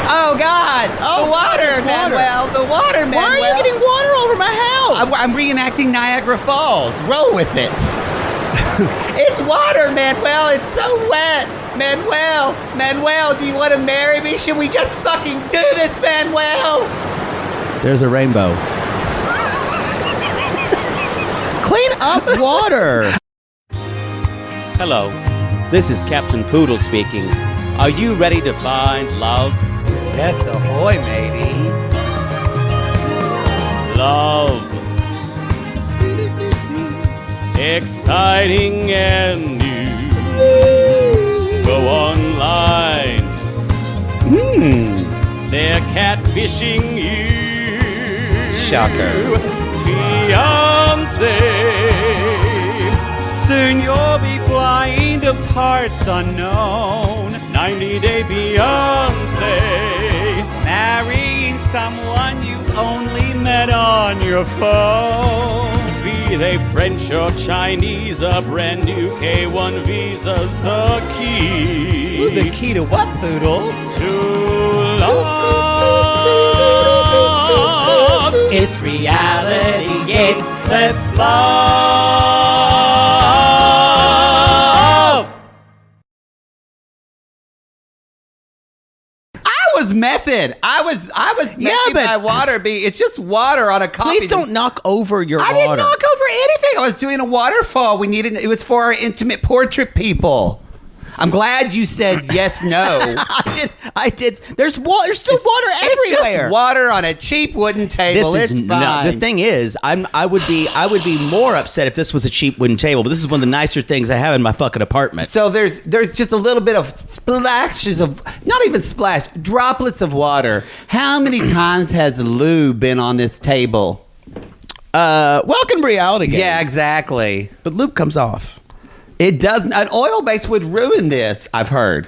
Oh, God. The water, Manuel. The water, Manuel. Why are you getting water over my house? I'm reenacting Niagara Falls. Roll with it. It's water, Manuel. It's so wet. Manuel, do you want to marry me? Should we just fucking do this, Manuel? There's a rainbow. Clean up water. Hello, this is Captain Poodle speaking. Are you ready to find love? Yes, ahoy, matey. Love. Exciting and new. Go online. They're catfishing you. Shocker. Fiancé. Soon you'll be flying to parts unknown. 90-day Beyonce. Marrying someone you only met on your phone. Be they French or Chinese, a brand new K1 visa's the key. Ooh, the key to what, Poodle? To love. It's reality, yes, let's love. I was method. I was making my water be. It's just water on a coffee. Please don't knock over your water. I didn't knock over anything. I was doing a waterfall. It was for our intimate portrait people. I'm glad you said yes, no. I did. There's still water everywhere. It's just water on a cheap wooden table. It's fine. No, the thing is, I would be more upset if this was a cheap wooden table. But this is one of the nicer things I have in my fucking apartment. So there's just a little bit of splashes of, not even splash, droplets of water. How many times has Lou been on this table? Welcome to reality games. Yeah, exactly. But lube comes off. It doesn't. An oil base would ruin this, I've heard.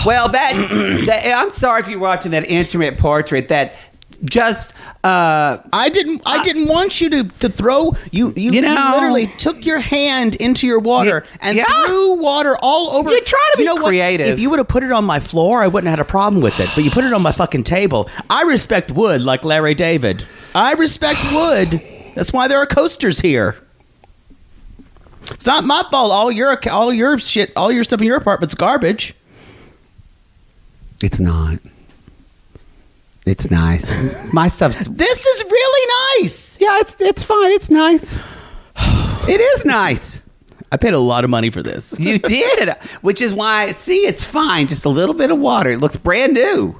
Well, that I'm sorry if you're watching that intimate portrait. That just I didn't want you to throw you literally took your hand into your water and threw water all over. You try to be creative. If you would have put it on my floor, I wouldn't have had a problem with it. But you put it on my fucking table. I respect wood like Larry David. I respect wood. That's why there are coasters here. It's not my fault. All your shit, all your stuff in your apartment's garbage. It's not. It's nice. My stuff's. This is really nice. Yeah, it's fine. It's nice. It is nice. I paid a lot of money for this. You did, which is why. See, it's fine. Just a little bit of water. It looks brand new.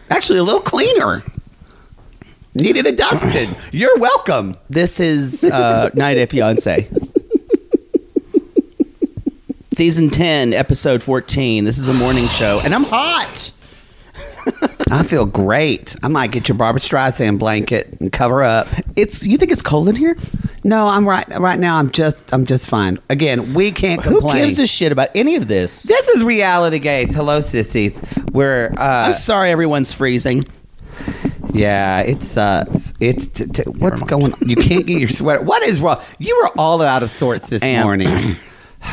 Actually, a little cleaner. Needed a dusted. You're welcome. This is 90 Day Fiancé. Season 10, episode 14. This is a morning show, and I'm hot. I feel great. I might get your Barbara Streisand blanket and cover up. You think it's cold in here? No, I'm right now. I'm just fine. Again, we can't complain. Who gives a shit about any of this? This is Reality Gaze. Hello, sissies. I'm sorry, everyone's freezing. Yeah, it sucks. What's going on? You can't get your sweater. What is wrong? You were all out of sorts this morning.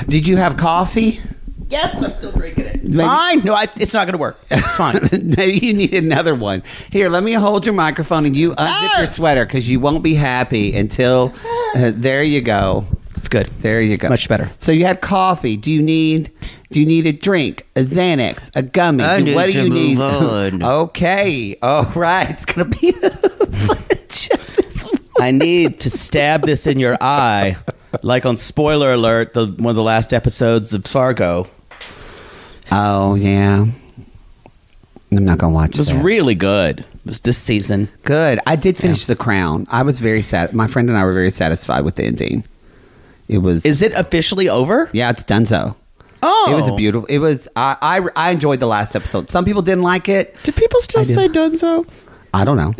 Did you have coffee? Yes, I'm still drinking it. Fine. No, it's not going to work. It's fine. Maybe you need another one. Here, let me hold your microphone and you unzip your sweater because you won't be happy until... there you go. It's good. There you go. Much better. So you had coffee. Do you need a drink, a Xanax, a gummy? What do you need? Okay. All right. It's going to be I need to stab this in your eye, like on Spoiler Alert, one of the last episodes of Fargo. Oh, yeah. I'm not going to watch it. It was really good. It was this season. Good. I did finish The Crown. I was very sad. My friend and I were very satisfied with the ending. It was. Is it officially over? Yeah, it's done so. Oh, it was a beautiful. It was. I enjoyed the last episode. Some people didn't like it. Do people still say done so? I don't know.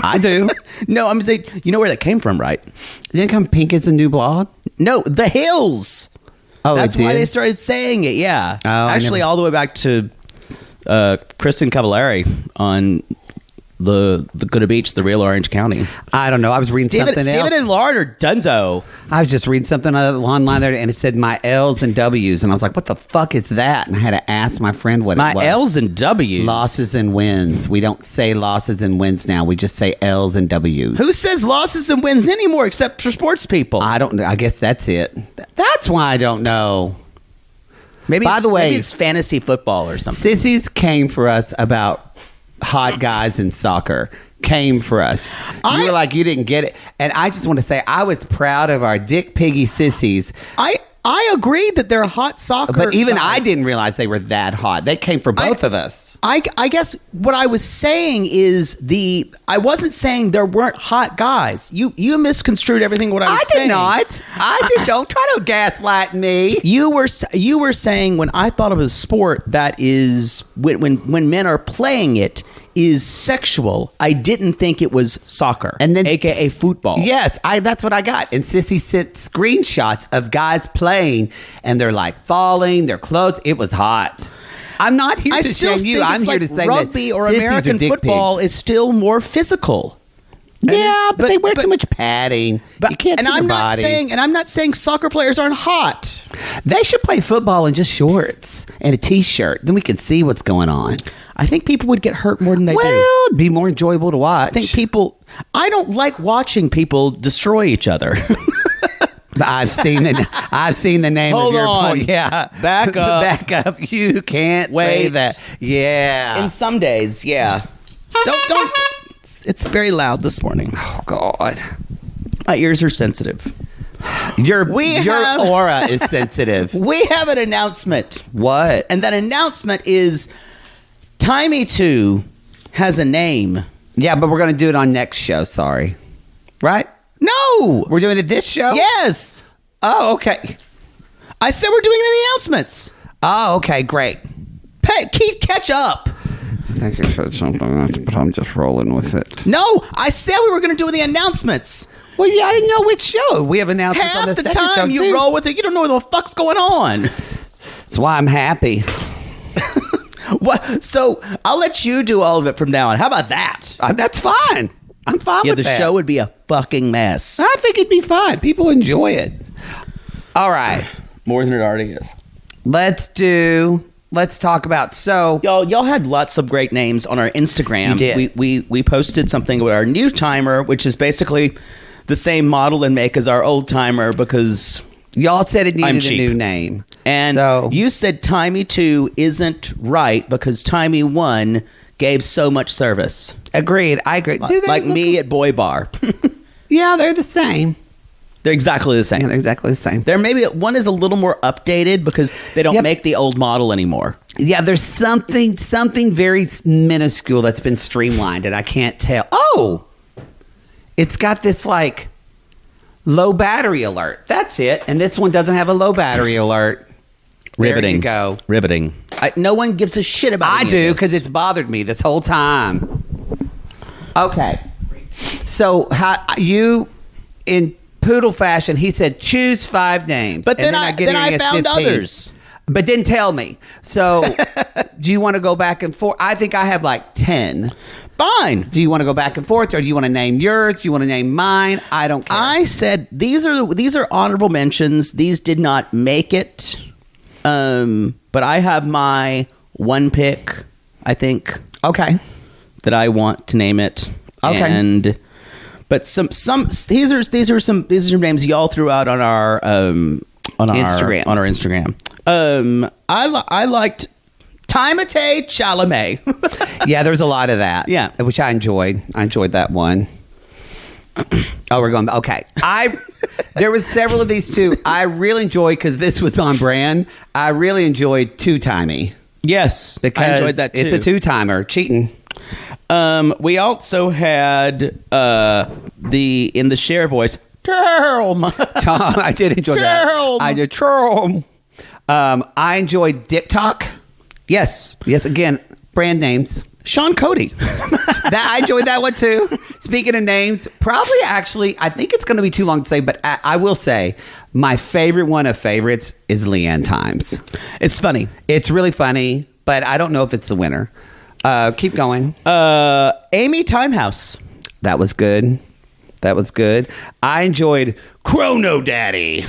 I do. No, I'm saying, you know where that came from, right? Didn't come Pink is a new blog? No, The Hills. Oh, that's why they started saying it. Yeah, oh, actually, all the way back to Kristen Cavallari on Laguna Beach, the real Orange County. I don't know. I was reading something else. Stephen and Lard or Dunzo? I was just reading something online there, and it said my L's and W's, and I was like, "What the fuck is that?" And I had to ask my friend what it was. My L's and W's. Losses and wins. We don't say losses and wins now. We just say L's and W's. Who says losses and wins anymore except for sports people? I don't know. I guess that's it. That's why I don't know. Maybe. By the way, maybe it's fantasy football or something. Sissies came for us about hot guys in soccer. Came for us. You were like, you didn't get it. And I just want to say, I was proud of our Dick Piggy sissies. I agree that they're hot soccer But even guys. I didn't realize they were that hot. They came for both of us. I guess what I was saying is I wasn't saying there weren't hot guys. You misconstrued everything what I was saying. I did. Don't try to gaslight me. You were saying when I thought of a sport that is when men are playing it is sexual. I didn't think it was soccer, And then, aka football. Yes, that's what I got. And Sissy sent screenshots of guys playing, and they're like falling, their clothes. It was hot. I'm not here to shame you. I'm here to say rugby that or sissies American are dick football pigs. is still more physical. Yeah, but they wear too much padding. You can't see their bodies. I'm not saying soccer players aren't hot. They should play football in just shorts and a t-shirt. Then we can see what's going on. I think people would get hurt more than they do. Well, it'd be more enjoyable to watch. I don't like watching people destroy each other. I've seen the name Hold of your on. point. Yeah. Back up. Back up. You can't say Wait. that. Yeah. In some days, yeah. Don't. It's very loud this morning. Oh, God. My ears are sensitive. Your aura is sensitive. We have an announcement. What? And that announcement is Timey 2 has a name. Yeah, but we're going to do it on next show. Sorry. Right? No! We're doing it this show? Yes! Oh, okay. I said we're doing it in the announcements. Oh, okay. Great. Keith, catch up. I think you said something, but I'm just rolling with it. No, I said we were going to do it in the announcements. Well, yeah, I didn't know which show. We have announcements on Half the the second show, time you too. roll with it, you don't know what the fuck's going on. That's why I'm happy. What? So I'll let you do all of it from now on. How about that? That's fine. I'm fine Yeah, with the that. show would be a fucking mess. I think it'd be fine. People enjoy it. All right. More than it already is. Let's talk about, so Y'all had lots of great names on our Instagram. We did. We posted something with our new timer, which is basically the same model and make as our old timer because y'all said it I'm needed a cheap. new name. And so you said Timey 2 isn't right because Timey 1 gave so much service. agreed. I agree. Do they Like look- me at Boy Bar. Yeah, they're the same. They're exactly the same. Yeah, they're exactly the same. There maybe one is a little more updated because they don't Yep. make the old model anymore. Yeah, there's something very minuscule that's been streamlined and I can't tell. Oh, it's got this like low battery alert. That's it. And this one doesn't have a low battery alert. Riveting. There you go. Riveting. No one gives a shit about I any of do this. because it's bothered me this whole time. Okay. So how you in poodle fashion, he said choose 5 names. But And then I get found 15. others. But didn't tell me. So do you want to go back and forth? I think I have like 10. Fine. Do you want to go back and forth, or do you want to name yours? Do you want to name mine? I don't care. I said these are honorable mentions. These did not make it. But I have my one pick, I think, Okay. that I want to name it. Okay. But some these are some names y'all threw out on our Instagram. On our Instagram. I liked Timothée Chalamet. Yeah, there's a lot of that. Yeah. Which I enjoyed. I enjoyed that one. Oh, we're going. Okay. There was several of these too. I really enjoyed because this was on brand. I really enjoyed Two-Timey. Yes, Because I enjoyed that too. it's a two-timer. Cheating. We also had in the share voice. Tom. I did enjoy that. Jerome. I did. I enjoyed Dip Talk. Yes, Yes, again, brand names. Sean Cody. I enjoyed that one too. Speaking of names, probably actually, I think it's going to be too long to say, but I will say my favorite one of favorites is Leanne Times. It's funny. It's really funny, but I don't know if it's the winner. Keep going. Amy Timehouse. That was good. I enjoyed Chrono Daddy.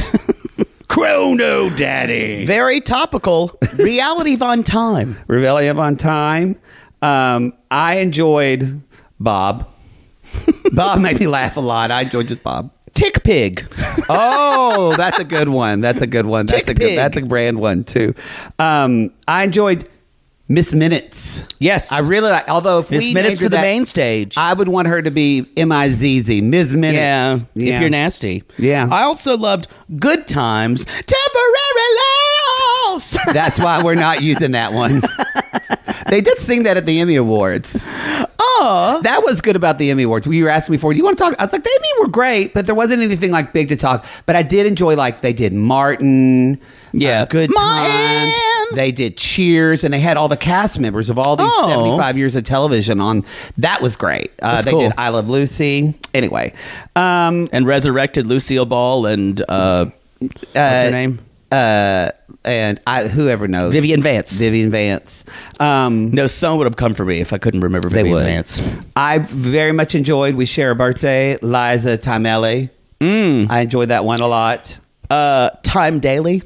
Chrono Daddy. Very topical. Reality Von Time. Rebellion on Time. I enjoyed Bob. Bob made me laugh a lot. I enjoyed just Bob. Tick Pig. Oh, that's a good one. That's a brand one too. I enjoyed Miss Minutes. Yes. I really like, although if Miss we Minutes named to her the that, main stage. I would want her to be M-I-Z-Z, Ms. Minutes. Yeah, if you're nasty. Yeah. I also loved Good Times, Temporary Layoffs. That's why we're not using that one. They did sing that at the Emmy Awards. Oh. That was good about the Emmy Awards. You were asking me before, do you want to talk? I was like, the Emmy were great, but there wasn't anything like big to talk. But I did enjoy, like, they did Martin. Yeah. Good Times. They did Cheers, and they had all the cast members of all these 75 years of television on. That was great. They cool. did I Love Lucy. Anyway. And resurrected Lucille Ball and what's her name? And whoever knows. Vivian Vance. No, someone would have come for me if I couldn't remember Vivian Vance. I very much enjoyed We Share a Birthday, Liza Minnelli. I enjoyed that one a lot. Time Daily.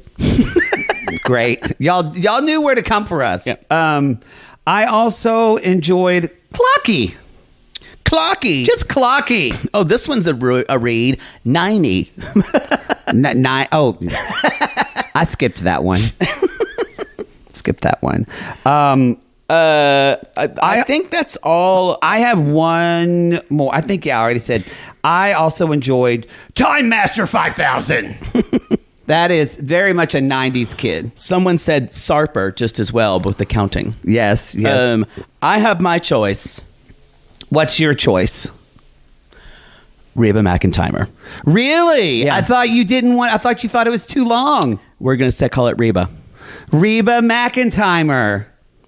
Great. Y'all knew where to come for us. Yeah. I also enjoyed Clocky. Just Clocky. Oh, this one's a read. 90. Oh, I skipped that one. I think that's all. I have one more. I think, I already said. I also enjoyed Time Master 5000. That is very much a 90s kid. Someone said Sarper just as well, with the counting. Yes. I have my choice. What's your choice? Reba McEntire. Really? Yeah. I thought you thought it was too long. We're going to call it Reba. Reba McEntire.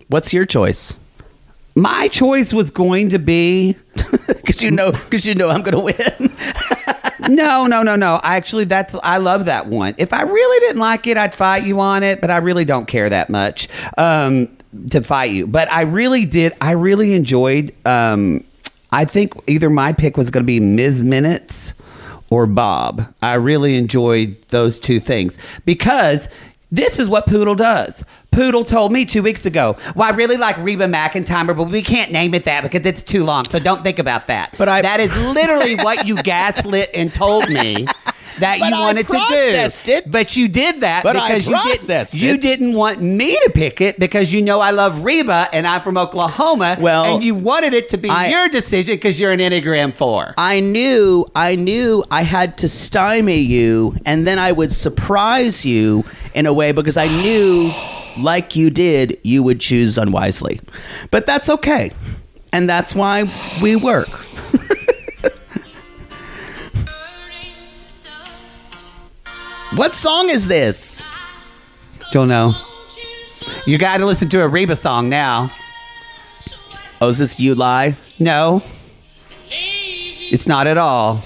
What's your choice? My choice was going to be... Because you know I'm going to win. No. Actually, I love that one. If I really didn't like it, I'd fight you on it, but I really don't care that much to fight you. But I really did. I really enjoyed... I think either my pick was going to be Ms. Minutes or Bob. I really enjoyed those two things because this is what Poodle does. Poodle told me 2 weeks ago, well, I really like Reba McEntire, but we can't name it that because it's too long, so don't think about that. That is literally what you gaslit and told me that you wanted to do. It. But you did that because you didn't want me to pick it because you know I love Reba and I'm from Oklahoma. Well, and you wanted it to be your decision because you're an Enneagram 4. I knew I had to stymie you, and then I would surprise you in a way because I knew, like you did, you would choose unwisely. But that's okay. And that's why we work. What song is this? Don't know. You got to listen to a Reba song now. Oh, is this You Lie? No. It's not at all.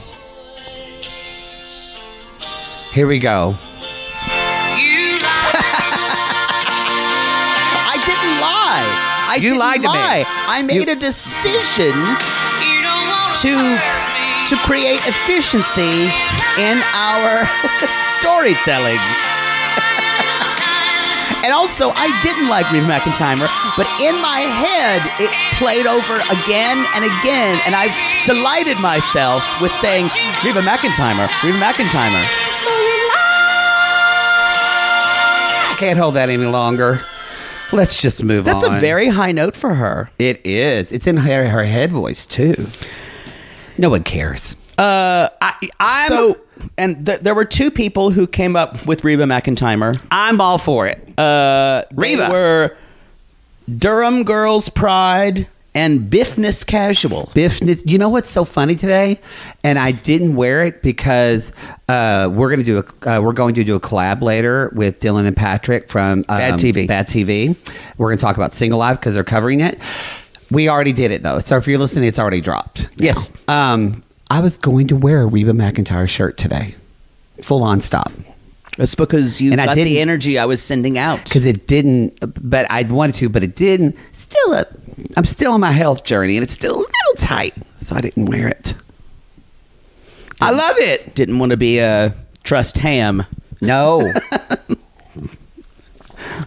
Here we go. I didn't lie. You lied to me. I made a decision to create efficiency in our storytelling. And also, I didn't like Reba McEntire, but in my head, it played over again and again, and I delighted myself with saying, Reba McEntire, Reba McEntire. I can't hold that any longer. Let's just move on. That's a very high note for her. It is. It's in her head voice, too. No one cares. There were two people who came up with Reba McEntire. I'm all for it. Reba. They were Durham Girls Pride and Biffness Casual. Biffness. You know what's so funny today? And I didn't wear it because we're going to do a collab later with Dylan and Patrick from Bad TV. Bad TV. We're going to talk about Single Life because they're covering it. We already did it though, so if you're listening, it's already dropped. Yes. I was going to wear a Reba McEntire shirt today, full on stop. That's because you got the energy I was sending out. Because it didn't, but I wanted to, but it didn't. Still a I'm still on my health journey, and it's still a little tight, so I didn't wear it. I love it. Didn't want to be a trust ham. No.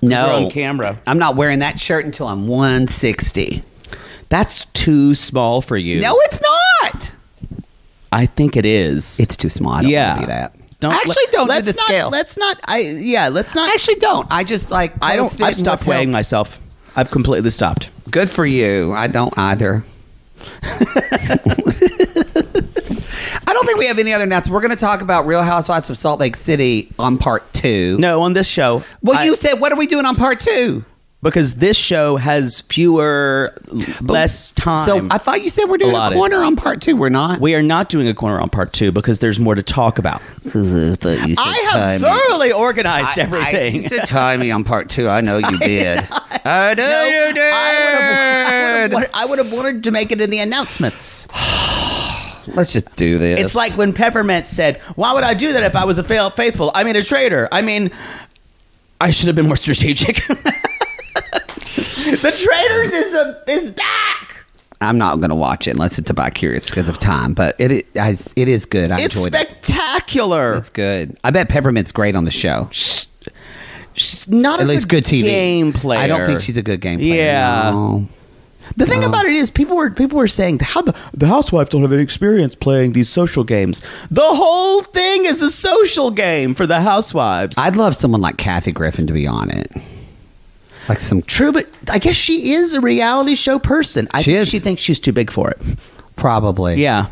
No. We're on camera. I'm not wearing that shirt until I'm 160. That's too small for you. No, it's not. I think it is. It's too small. I don't want to be that. Actually, don't do the scale. Let's not. Let's not. Actually, don't. I just like. I've stopped weighing myself. I've completely stopped. Good for you. I don't either. I don't think we have any other announcements. We're going to talk about Real Housewives of Salt Lake City on part 2. No, on this show. Well, you said, what are we doing on part 2? Because this show has less time. So I thought you said we're doing a corner on part 2. We're not. We are not doing a corner on part 2 because there's more to talk about. I have thoroughly organized everything. You said timey on part 2. I know you did. I know you did. I would have wanted to make it in the announcements. Let's just do this. It's like when Peppermint said, "Why would I do that if I was a faithful? I mean, a traitor. I mean, I should have been more strategic." The Traitors is back. I'm not going to watch it unless it's about curious because of time, but it is good. I enjoyed it. It's spectacular. It's good. I bet Peppermint's great on the show. She's not at least good TV game player. I don't think she's a good game player. Yeah. No. The thing about it is, people were saying how the housewives don't have any experience playing these social games. The whole thing is a social game for the housewives. I'd love someone like Kathy Griffin to be on it. Like some true, but I guess she is a reality show person. I think she thinks she's too big for it. Probably, yeah,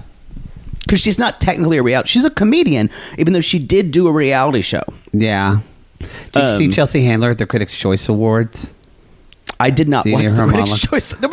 because she's not technically a reality. She's a comedian, even though she did do a reality show. Yeah. Did you see Chelsea Handler at the Critics' Choice Awards? I did not watch the Critics' Choice. There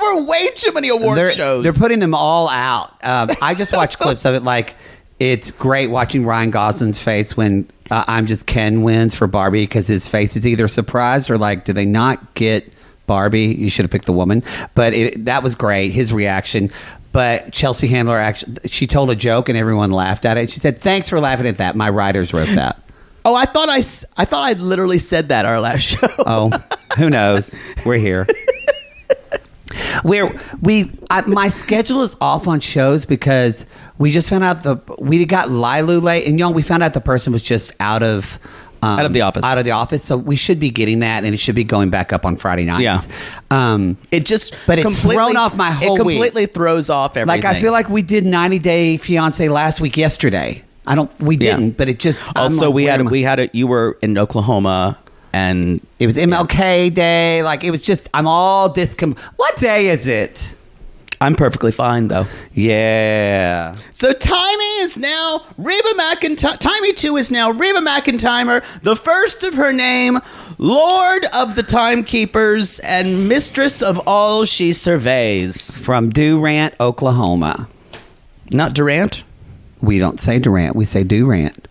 were way too many award shows. They're putting them all out. I just watched clips of it. Like, it's great watching Ryan Gosling's face when I'm Just Ken wins for Barbie, because his face is either surprised or like, do they not get Barbie? You should have picked the woman. But that was great, his reaction. But Chelsea Handler, actually, she told a joke and everyone laughed at it. She said, "Thanks for laughing at that. My writers wrote that." Oh, I thought I literally said that our last show. Oh, who knows? We're here. My schedule is off on shows because we just found out we got Lilu late, and we found out the person was just out of the office. So we should be getting that, and it should be going back up on Friday nights. Yeah. But it's thrown off my whole week. It completely throws off everything. Like, I feel like we did 90 Day Fiancé last week yesterday. We didn't, but it just also you were in Oklahoma. And it was MLK Day. Like, it was just, I'm all What day is it? I'm perfectly fine, though. Yeah. So Timey is now Reba McEntire. Timey 2 is now Reba McEntire, the first of her name, Lord of the Timekeepers, and Mistress of all she surveys. From Durant, Oklahoma. Not Durant? We don't say Durant. We say Durant.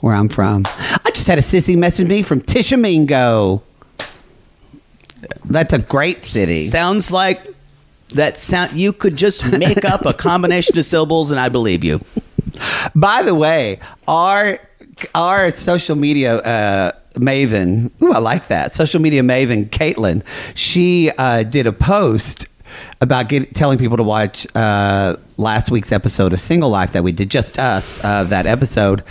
Where I'm from. I just had a sissy message me from Tishomingo. That's a great city. Sounds like you could just make up a combination of syllables and I believe you. By the way, our social media maven, I like that. Social media maven, Caitlin, she did a post about telling people to watch last week's episode of Single Life that we did, just us, that episode.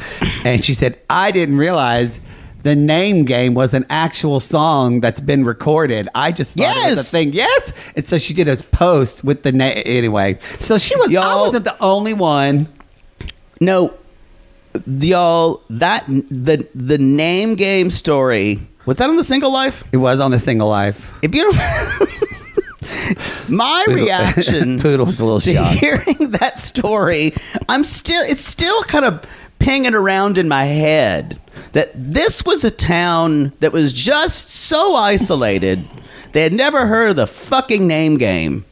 And she said, I didn't realize the Name Game was an actual song that's been recorded. I just thought it was a thing. Yes. And so she did a post with the name. Anyway, so I wasn't the only one. No, y'all, the Name Game story, was that on the Single Life? It was on the Single Life. If you don't... My reaction Poodle was a little to shocked. hearing that story, it's still kind of pinging around in my head that this was a town that was just so isolated they had never heard of the fucking Name Game.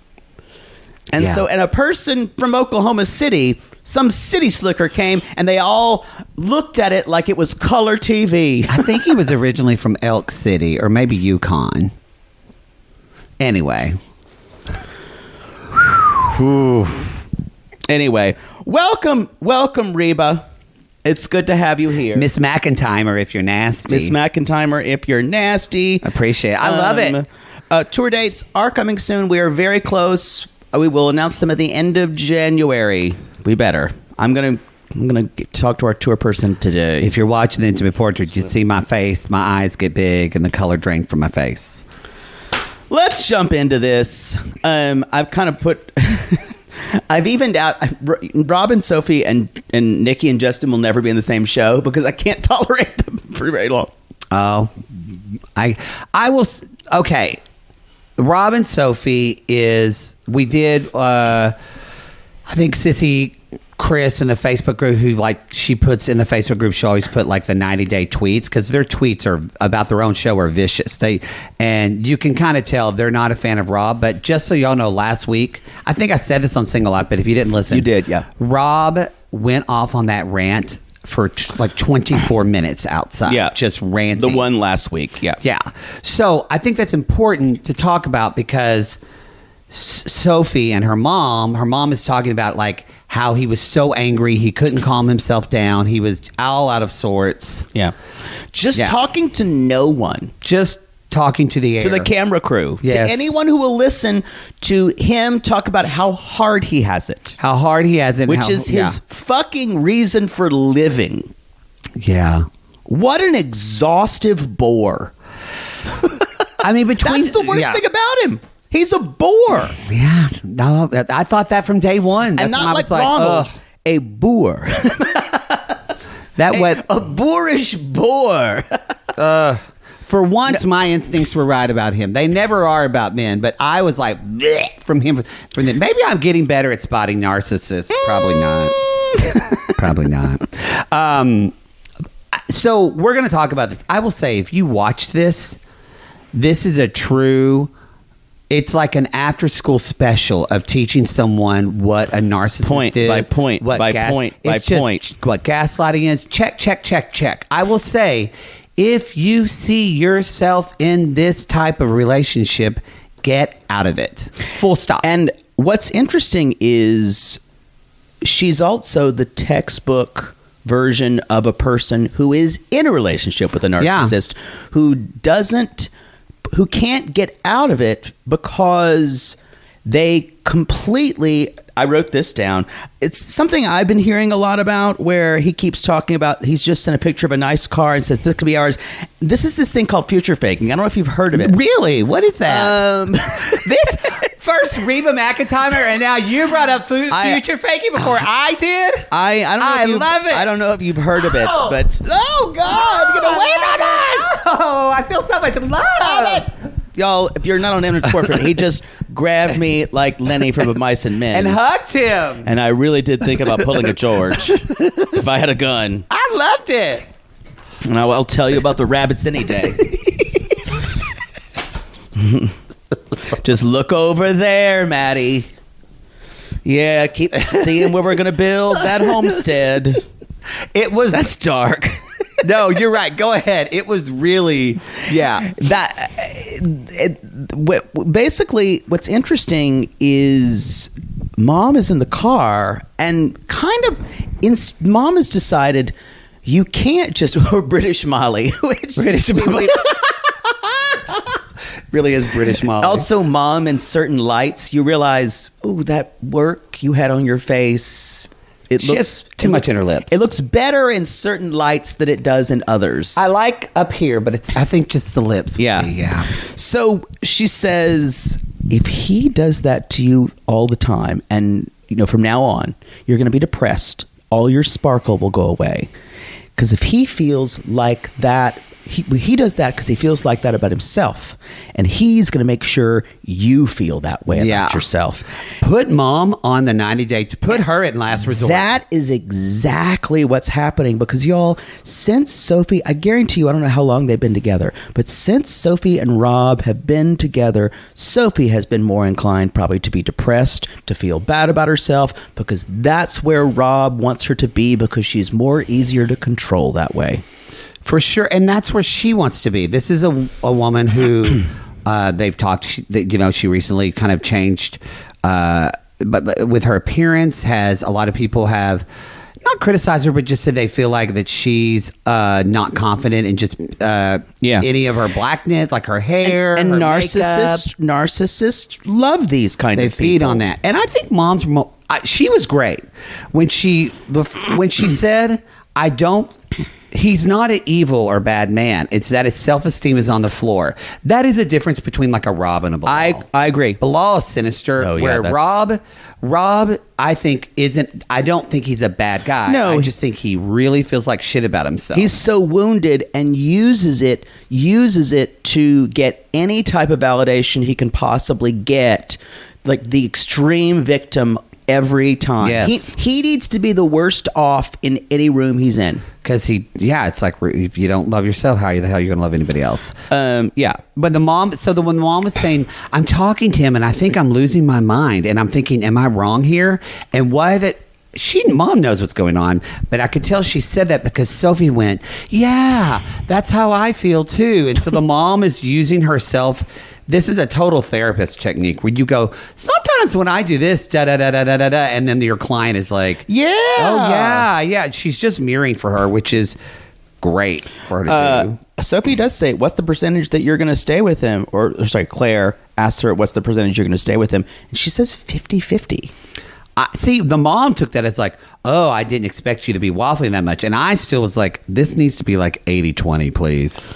And and a person from Oklahoma City, some city slicker came and they all looked at it like it was color TV. I think he was originally from Elk City or maybe Yukon. Anyway. Anyway, welcome, Reba. It's good to have you here. Miss McEntire, if you're nasty. Miss McEntire, if you're nasty. Appreciate it. I love it. Tour dates are coming soon. We are very close. We will announce them at the end of January. We better. I'm gonna talk to our tour person today. If you're watching the Intimate Portrait, you see my face, my eyes get big, and the color drained from my face. Let's jump into this. I've kind of put... I've evened out. Rob and Sophie and Nikki and Justin will never be in the same show because I can't tolerate them for very long. Oh, I will. Okay, Rob and Sophie we did. I think Sissy Chris in the Facebook group, who she puts in the Facebook group, she always put like the 90-day tweets, because their tweets are about their own show are vicious. And you can kind of tell they're not a fan of Rob. But just so y'all know, last week, I think I said this on Single Out, but if you didn't listen, you did, yeah. Rob went off on that rant for like 24 minutes outside. Yeah, just ranting. The one last week. Yeah, yeah. So I think that's important to talk about, because Sophie and her mom is talking about like how he was so angry he couldn't calm himself down. He was all out of sorts. Yeah. Just talking to no one. Just talking to the air. To the camera crew. Yes. To anyone who will listen to him talk about how hard he has it. How hard he has it. Which is his fucking reason for living. Yeah. What an exhaustive bore. I mean, That's the worst thing about him. He's a bore. Yeah. No, I thought that from day one. That's and not like Ronald. A boor. A boorish bore. For once, my instincts were right about him. They never are about men, but I was like, bleh, from him. Maybe I'm getting better at spotting narcissists. Probably not. Probably not. So we're going to talk about this. I will say, if you watch this is a true... It's like an after-school special of teaching someone what a narcissist is. Point by point. What gaslighting is. Check. I will say, if you see yourself in this type of relationship, get out of it. Full stop. And what's interesting is she's also the textbook version of a person who is in a relationship with a narcissist who can't get out of it because they completely... I wrote this down. It's something I've been hearing a lot about, where he keeps talking about, he's just sent a picture of a nice car and says, this could be ours. This is this thing called future faking. I don't know if you've heard of it. Really? What is that? This first Reba McEntire, and now you brought up future faking before I did? I love it. I don't know if you've heard of it, but... Oh, God! Get away from me! Oh, I feel so much love! Stop it! Y'all, if you're not on Intimate Portrait, he just grabbed me like Lenny from A Mice and Men. And hugged him. And I really did think about pulling a George if I had a gun. I loved it. And I'll tell you about the rabbits any day. Just look over there, Maddie. Yeah, keep seeing where we're going to build that homestead. That's dark. No, you're right. Go ahead. It was really, yeah. Basically, what's interesting is Mom is in the car, and kind of, Mom has decided you can't just, or British Molly. British Molly. Really is British Molly. Also, Mom, in certain lights, you realize, oh, that work you had on your face... She has too much in her lips. It looks better in certain lights than it does in others. I like up here, but I think just the lips. Yeah. So she says, if he does that to you all the time, and from now on, you're going to be depressed, all your sparkle will go away. Because if he feels like that, he does that because he feels like that about himself, and he's going to make sure you feel that way about yourself. Put Mom on the 90-day to put her in last resort. That is exactly what's happening, because y'all, since Sophie, I guarantee you, I don't know how long they've been together, but since Sophie and Rob have been together, Sophie has been more inclined probably to be depressed, to feel bad about herself, because that's where Rob wants her to be, because she's more easier to control that way. For sure, and that's where she wants to be. This is a woman who they've talked. She recently kind of changed, but with her appearance, a lot of people have not criticize her, but just said they feel like that she's not confident in just any of her blackness, like her hair and her narcissists love these kind they of people. feed on that. And I think mom's she was great when she said, I don't. He's not an evil or bad man. It's that his self-esteem is on the floor. That is a difference between like a Rob and a Bilal. I agree. Bilal is sinister, where Rob, I think isn't. I don't think he's a bad guy. No. I just think he really feels like shit about himself. He's so wounded and uses it to get any type of validation he can possibly get, like the extreme victim every time. Yes. He needs to be the worst off in any room he's in. Because it's like if you don't love yourself, how the hell are you going to love anybody else? Yeah. But when the mom was saying, I'm talking to him and I think I'm losing my mind, and I'm thinking, am I wrong here? And why that mom knows what's going on, but I could tell she said that because Sophie went, yeah, that's how I feel too. And so the mom is using herself. This is a total therapist technique where you go, sometimes when I do this, da da da da da da da, and then your client is like, yeah, oh yeah. She's just mirroring for her, which is great for her to do. Sophie does say, what's the percentage that you're going to stay with him? Or sorry, Claire asks her, what's the percentage you're going to stay with him? And she says 50-50. See, the mom took that as like, oh, I didn't expect you to be waffling that much. And I still was like, this needs to be like 80-20, please.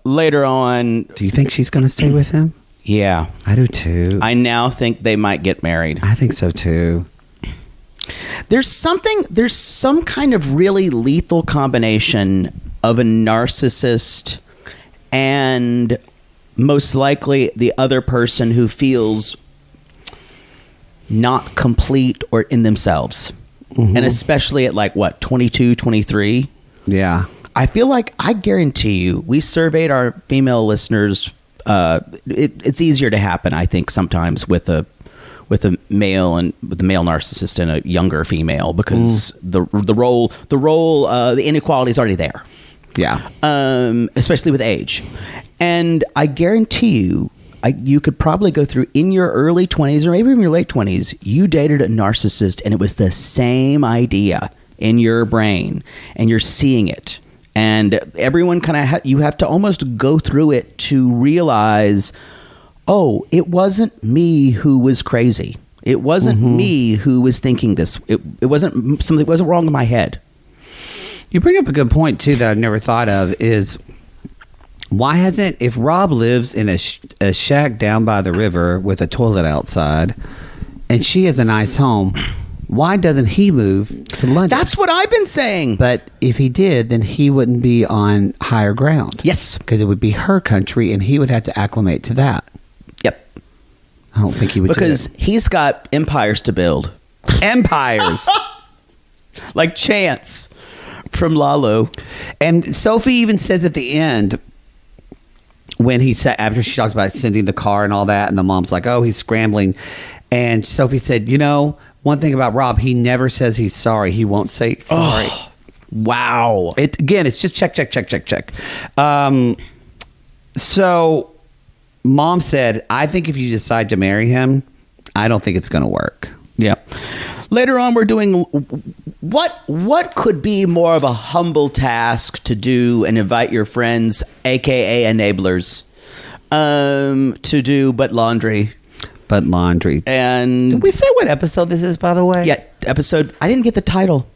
Later on... Do you think she's going to stay with him? Yeah. I do too. I now think they might get married. I think so too. There's some kind of really lethal combination of a narcissist and most likely the other person who feels not complete or in themselves. Mm-hmm. And especially at like, 22, 23? Yeah. I feel like, I guarantee you, we surveyed our female listeners. It's easier to happen, I think, sometimes with a male narcissist and a younger female because the inequality is already there. Yeah. Especially with age, and I guarantee you, you could probably go through in your early 20s or maybe in your late 20s. You dated a narcissist, and it was the same idea in your brain, and you're seeing it. And everyone kind of you have to almost go through it to realize, oh, it wasn't me who was crazy. It wasn't me who was thinking this. It wasn't something wasn't wrong in my head. You bring up a good point too that I've never thought of is why hasn't, if Rob lives in a shack down by the river with a toilet outside and she has a nice home, why doesn't he move to London? That's what I've been saying. But if he did, then he wouldn't be on higher ground. Yes. Because it would be her country and he would have to acclimate to that. Yep. I don't think he would because do it. He's got empires to build. Empires. Like Chance from Lalo. And Sophie even says at the end, when he said, after she talks about sending the car and all that, and the mom's like, oh, he's scrambling. And Sophie said, one thing about Rob, he never says he's sorry. He won't say sorry. Oh, wow. It's just check. So mom said, I think if you decide to marry him, I don't think it's going to work. Yeah. Later on, we're doing what could be more of a humble task to do and invite your friends, aka enablers, to do but laundry. And did we say what episode this is, by the way? Yeah, I didn't get the title.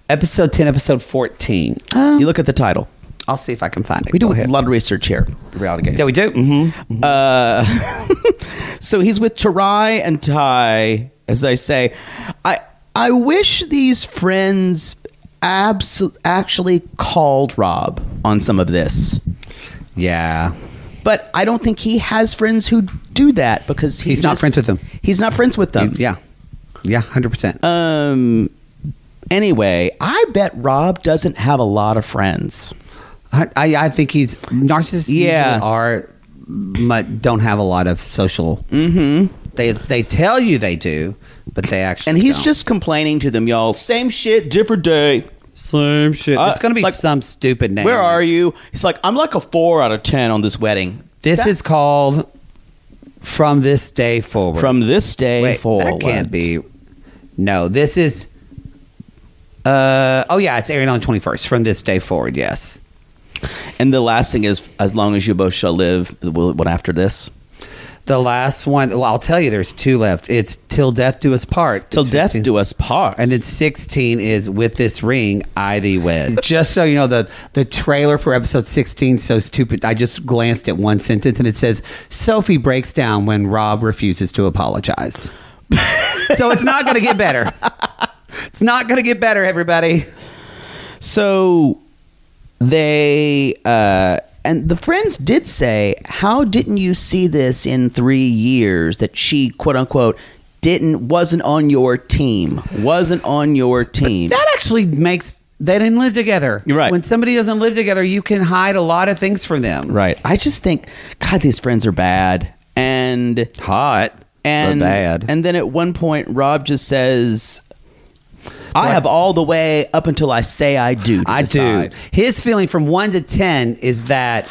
Episode 10, episode 14. You look at the title. I'll see if I can find it. We do a lot of research here. Reality Gaze. Yeah, we do. Mm-hmm. So he's with Tarai and Ty, as I say. I wish these friends actually called Rob on some of this. Yeah. But I don't think he has friends who do that because he's not friends with them. He's not friends with them. Yeah, 100%. Anyway, I bet Rob doesn't have a lot of friends. I think he's narcissists. Yeah, don't have a lot of social. Mm-hmm. They tell you they do, but they actually. And he's don't. just complaining to them, y'all. Same shit, different day. Same shit. It's going to be like, some stupid name. Where are you? He's like, I'm like a 4 out of 10 on this wedding. This is called From This Day Forward. From this day forward. That can't be. No, this is Oh yeah, it's airing on the 21st from this day forward. Yes. And the last thing is, as long as you both shall live. What after this? The last one, well, I'll tell you, there's 2 left. It's Till Death Do Us Part. Till It's death 15. do us part. And then 16 is With This Ring, I Thee Wed. Just so you know, the trailer for episode 16, so stupid. I just glanced at one sentence and it says, Sophie breaks down when Rob refuses to apologize. So it's not going to get better. It's not going to get better, everybody. So they and the friends did say, how didn't you see this in 3 years that she, quote unquote, wasn't on your team? Wasn't on your team. That actually makes... They didn't live together. You're right. When somebody doesn't live together, you can hide a lot of things from them. Right. I just think, God, these friends are bad. And... Hot, and but bad. And then at one point, Rob just says, I have all the way up until I say I do. I do. His feeling from 1 to 10 is that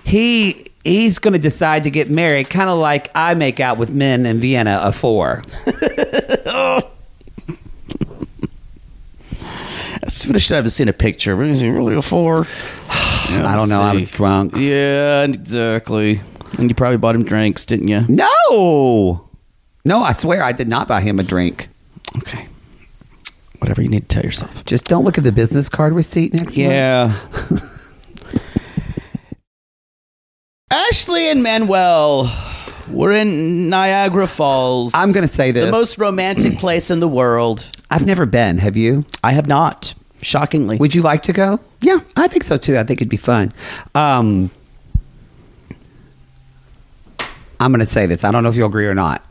he's going to decide to get married, kind of like I make out with men in Vienna, a 4. I should have seen a picture. Is he really a 4? I don't know. I was drunk. Yeah, exactly. And you probably bought him drinks, didn't you? No, I swear I did not buy him a drink. Okay. Whatever you need to tell yourself. Just don't look at the business card receipt next month. Yeah. Ashley and Manuel were in Niagara Falls. I'm going to say this. The most romantic place in the world. I've never been. Have you? I have not. Shockingly. Would you like to go? Yeah, I think so too. I think it'd be fun. I'm going to say this. I don't know if you'll agree or not.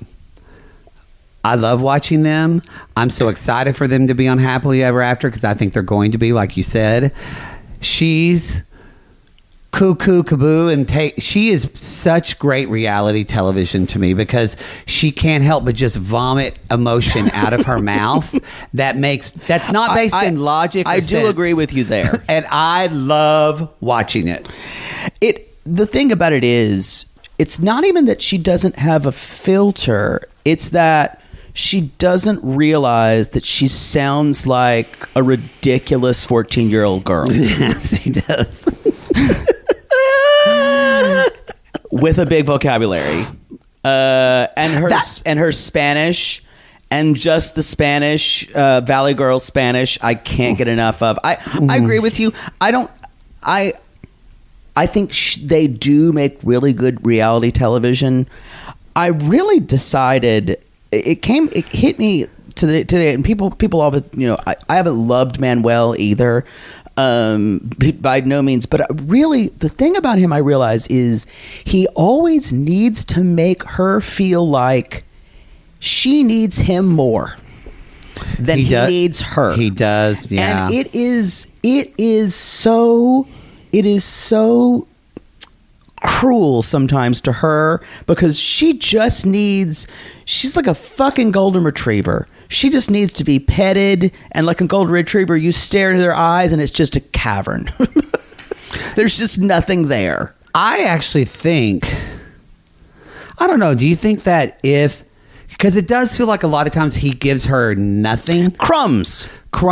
I love watching them. I'm so excited for them to be on Happily Ever After because I think they're going to be, like you said. She's cuckoo, kaboo, and she is such great reality television to me because she can't help but just vomit emotion out of her mouth. That's not based in logic. I or do sense. agree with you there. And I love watching it. The thing about it is, it's not even that she doesn't have a filter. It's that she doesn't realize that she sounds like a ridiculous 14-year-old girl. Yes, she does. With a big vocabulary. And her Spanish, and just the Spanish, Valley Girl Spanish, I can't get enough of. I agree with you. I think they do make really good reality television. I really decided it hit me today, and people all, I haven't loved Manuel either, by no means, but really the thing about him I realize is he always needs to make her feel like she needs him more than he needs her. He does, yeah. And it is so cruel sometimes to her because she's like a fucking golden retriever. She just needs to be petted, and like a golden retriever, you stare into their eyes and it's just a cavern. There's just nothing there. I actually think, I don't know, do you think that because it does feel like a lot of times he gives her nothing. Crumbs.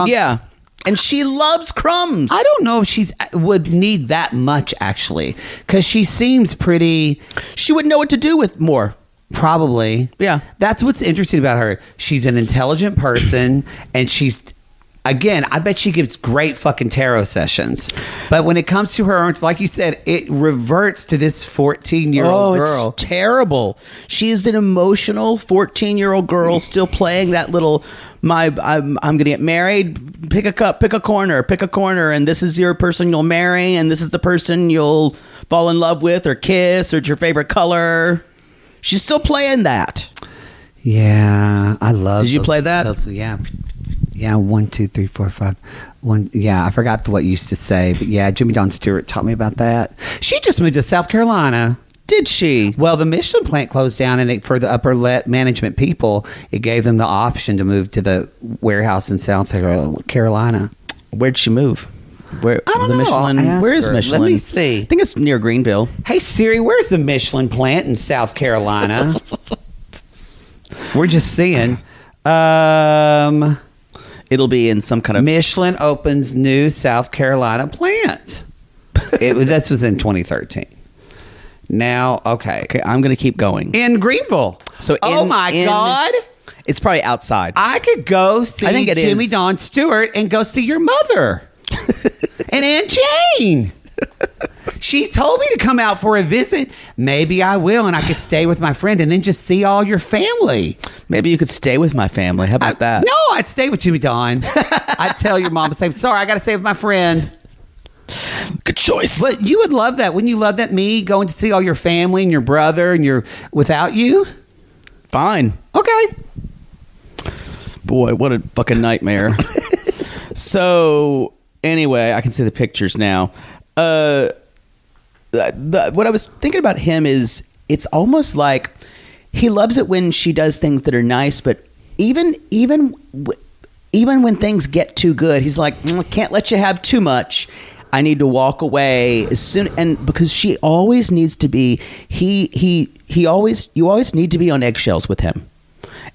Yeah. And she loves crumbs. I don't know if she would need that much, actually, because she seems pretty... She wouldn't know what to do with more. Probably. Yeah. That's what's interesting about her. She's an intelligent person, and she's... Again, I bet she gives great fucking tarot sessions. But when it comes to her, like you said, it reverts to this 14-year-old girl. It's terrible. She's an emotional 14-year-old girl still playing that little, I'm going to get married, pick a corner, and this is your person you'll marry, and this is the person you'll fall in love with or kiss, or it's your favorite color. She's still playing that. Yeah, I love Did you play that? Yeah. Yeah, 1, 2, 3, 4, 5. 1. Yeah, I forgot what you used to say, but yeah, Jimmy Dawn Stewart taught me about that. She just moved to South Carolina. Did she? Well, the Michelin plant closed down, and for the upper management people, it gave them the option to move to the warehouse in South Carolina. Where'd she move? Where? I don't the know. Michelin? Where is Michelin? Let me see. I think it's near Greenville. Hey Siri, where's the Michelin plant in South Carolina? We're just seeing. It'll be in some kind of... Michelin opens new South Carolina plant. This was in 2013. Now, okay, I'm going to keep going. in Greenville. So oh my God. It's probably outside. I could go see I think it Jimmy is. Dawn Stewart and go see your mother and Aunt Jane. She told me to come out for a visit. Maybe I will, and I could stay with my friend and then just see all your family. Maybe you could stay with my family. How about that? No, I'd stay with Jimmy Dawn. I'd tell your mom to say, sorry, I got to stay with my friend. Good choice. But you would love that. Wouldn't you love that? Me going to see all your family and your brother and your without you? Fine. Okay. Boy, what a fucking nightmare. So, anyway, I can see the pictures now. What I was thinking about him is it's almost like he loves it when she does things that are nice, but even when things get too good, he's like, I can't let you have too much. I need to walk away as soon, and because she always needs to be, you always need to be on eggshells with him.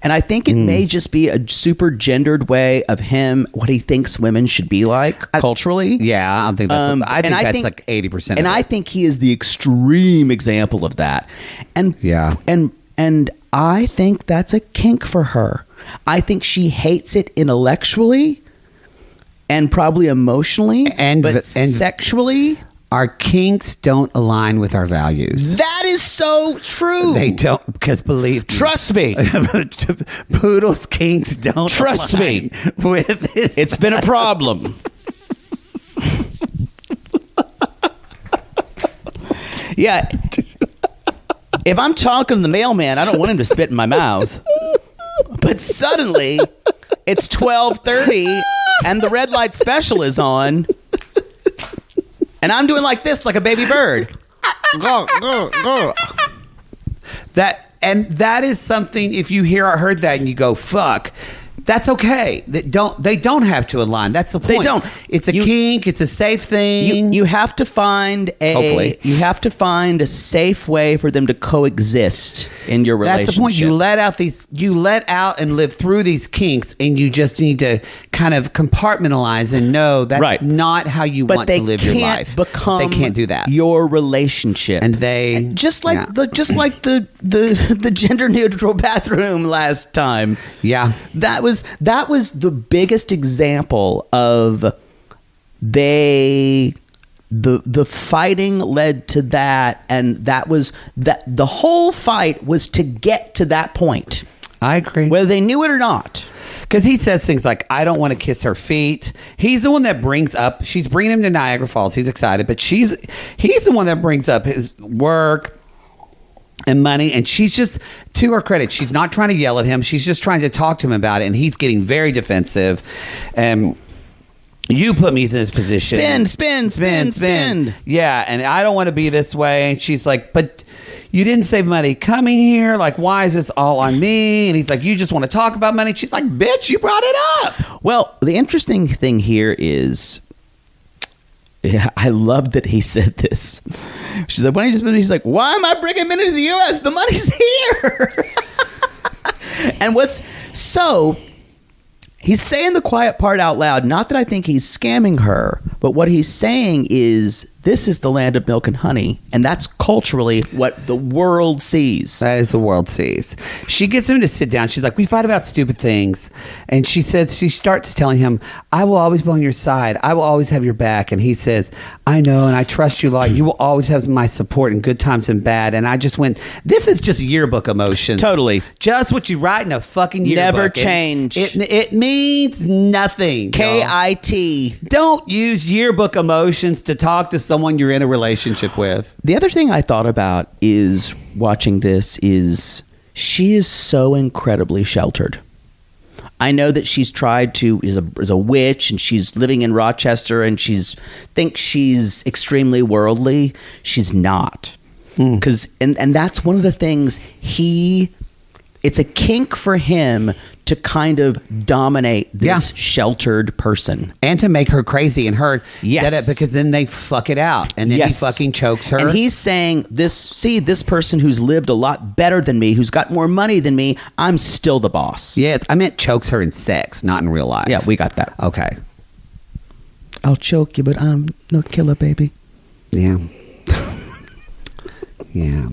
And I think it may just be a super gendered way of him, what he thinks women should be like culturally. Yeah, I think that's, I think that's like 80%. And I think he is the extreme example of that. And yeah, and I think that's a kink for her. I think she hates it intellectually and probably emotionally, but sexually. Our kinks don't align with our values. That is so true. They don't, because believe me. Trust me. Poodle's kinks don't Trust align me. with his It's been a problem. Yeah. If I'm talking to the mailman, I don't want him to spit in my mouth. But suddenly, it's 12:30 and the red light special is on. And I'm doing like this, like a baby bird. Go, go, go. That is something, if you heard that and you go, fuck, that's okay. They don't have to align. That's the point. They don't. It's a kink. It's a safe thing. You have to find a safe way for them to coexist in your relationship. That's the point. You let out and live through these kinks, and you just need to kind of compartmentalize and know that's not how you want to live your life. They can't do that. Your relationship, and they just like the gender neutral bathroom last time. Yeah, that was the biggest example of the fighting led to that, and that was that the whole fight was to get to that point. I agree, whether they knew it or not. Because he says things like, I don't want to kiss her feet. He's the one that brings up, she's bringing him to Niagara Falls. He's excited, but he's the one that brings up his work and money, and she's just, to her credit, she's not trying to yell at him. She's just trying to talk to him about it, and he's getting very defensive. And you put me in this position. Spin. Yeah, and I don't want to be this way. And she's like, but you didn't save money coming here. Like, why is this all on me? And he's like, you just want to talk about money. She's like, bitch, you brought it up. Well, the interesting thing here is, I love that he said this. She's like, why don't you just move? He's like, why am I bringing men into the U.S.? The money's here. And he's saying the quiet part out loud. Not that I think he's scamming her, but what he's saying is, this is the land of milk and honey, and that's culturally what the world sees. That is the world sees. She gets him to sit down. She's like, we fight about stupid things. And she starts telling him, I will always be on your side. I will always have your back. And he says, I know, and I trust you a lot. You will always have my support in good times and bad. And I just went, this is just yearbook emotions. Totally. Just what you write in a fucking yearbook. Never change. It means nothing. KIT. Don't use yearbook emotions to talk to someone you're in a relationship with. The other thing I thought about is watching this is she is so incredibly sheltered. I know that she's tried to is a witch, and she's living in Rochester, and thinks she's extremely worldly. She's not, because and that's one of the things he it's a kink for him to kind of dominate this sheltered person. And to make her crazy and hurt. Yes. Because then they fuck it out. And then he fucking chokes her. And he's saying, this person who's lived a lot better than me, who's got more money than me, I'm still the boss. Yes, I meant chokes her in sex, not in real life. Yeah, we got that. Okay. I'll choke you, but I'm no killer, baby. Yeah. Yeah.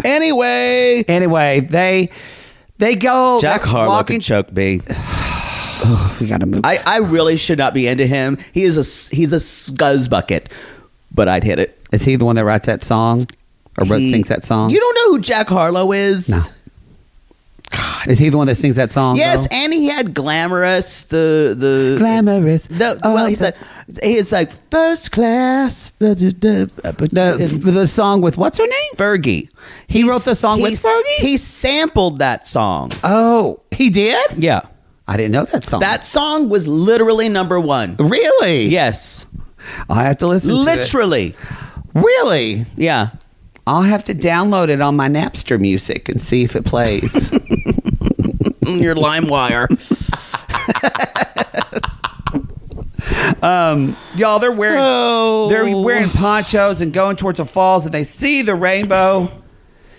Anyway, they go. Jack Harlow can choke me. We gotta move. I really should not be into him. He's a scuzz bucket, but I'd hit it. Is he the one that writes that song or sings that song? You don't know who Jack Harlow is? No. God. Is he the one that sings that song? Yes, though? and he had Glamorous. The Glamorous. He's like first class. The song with what's her name? Fergie. He wrote the song with Fergie? He sampled that song. Oh, he did? Yeah. I didn't know that song. That song was literally number one. Really? Yes. I'll have to listen to it. Literally. Really? Yeah. I'll have to download it on my Napster music and see if it plays. Your LimeWire. Y'all, they're wearing ponchos and going towards the falls, and they see the rainbow.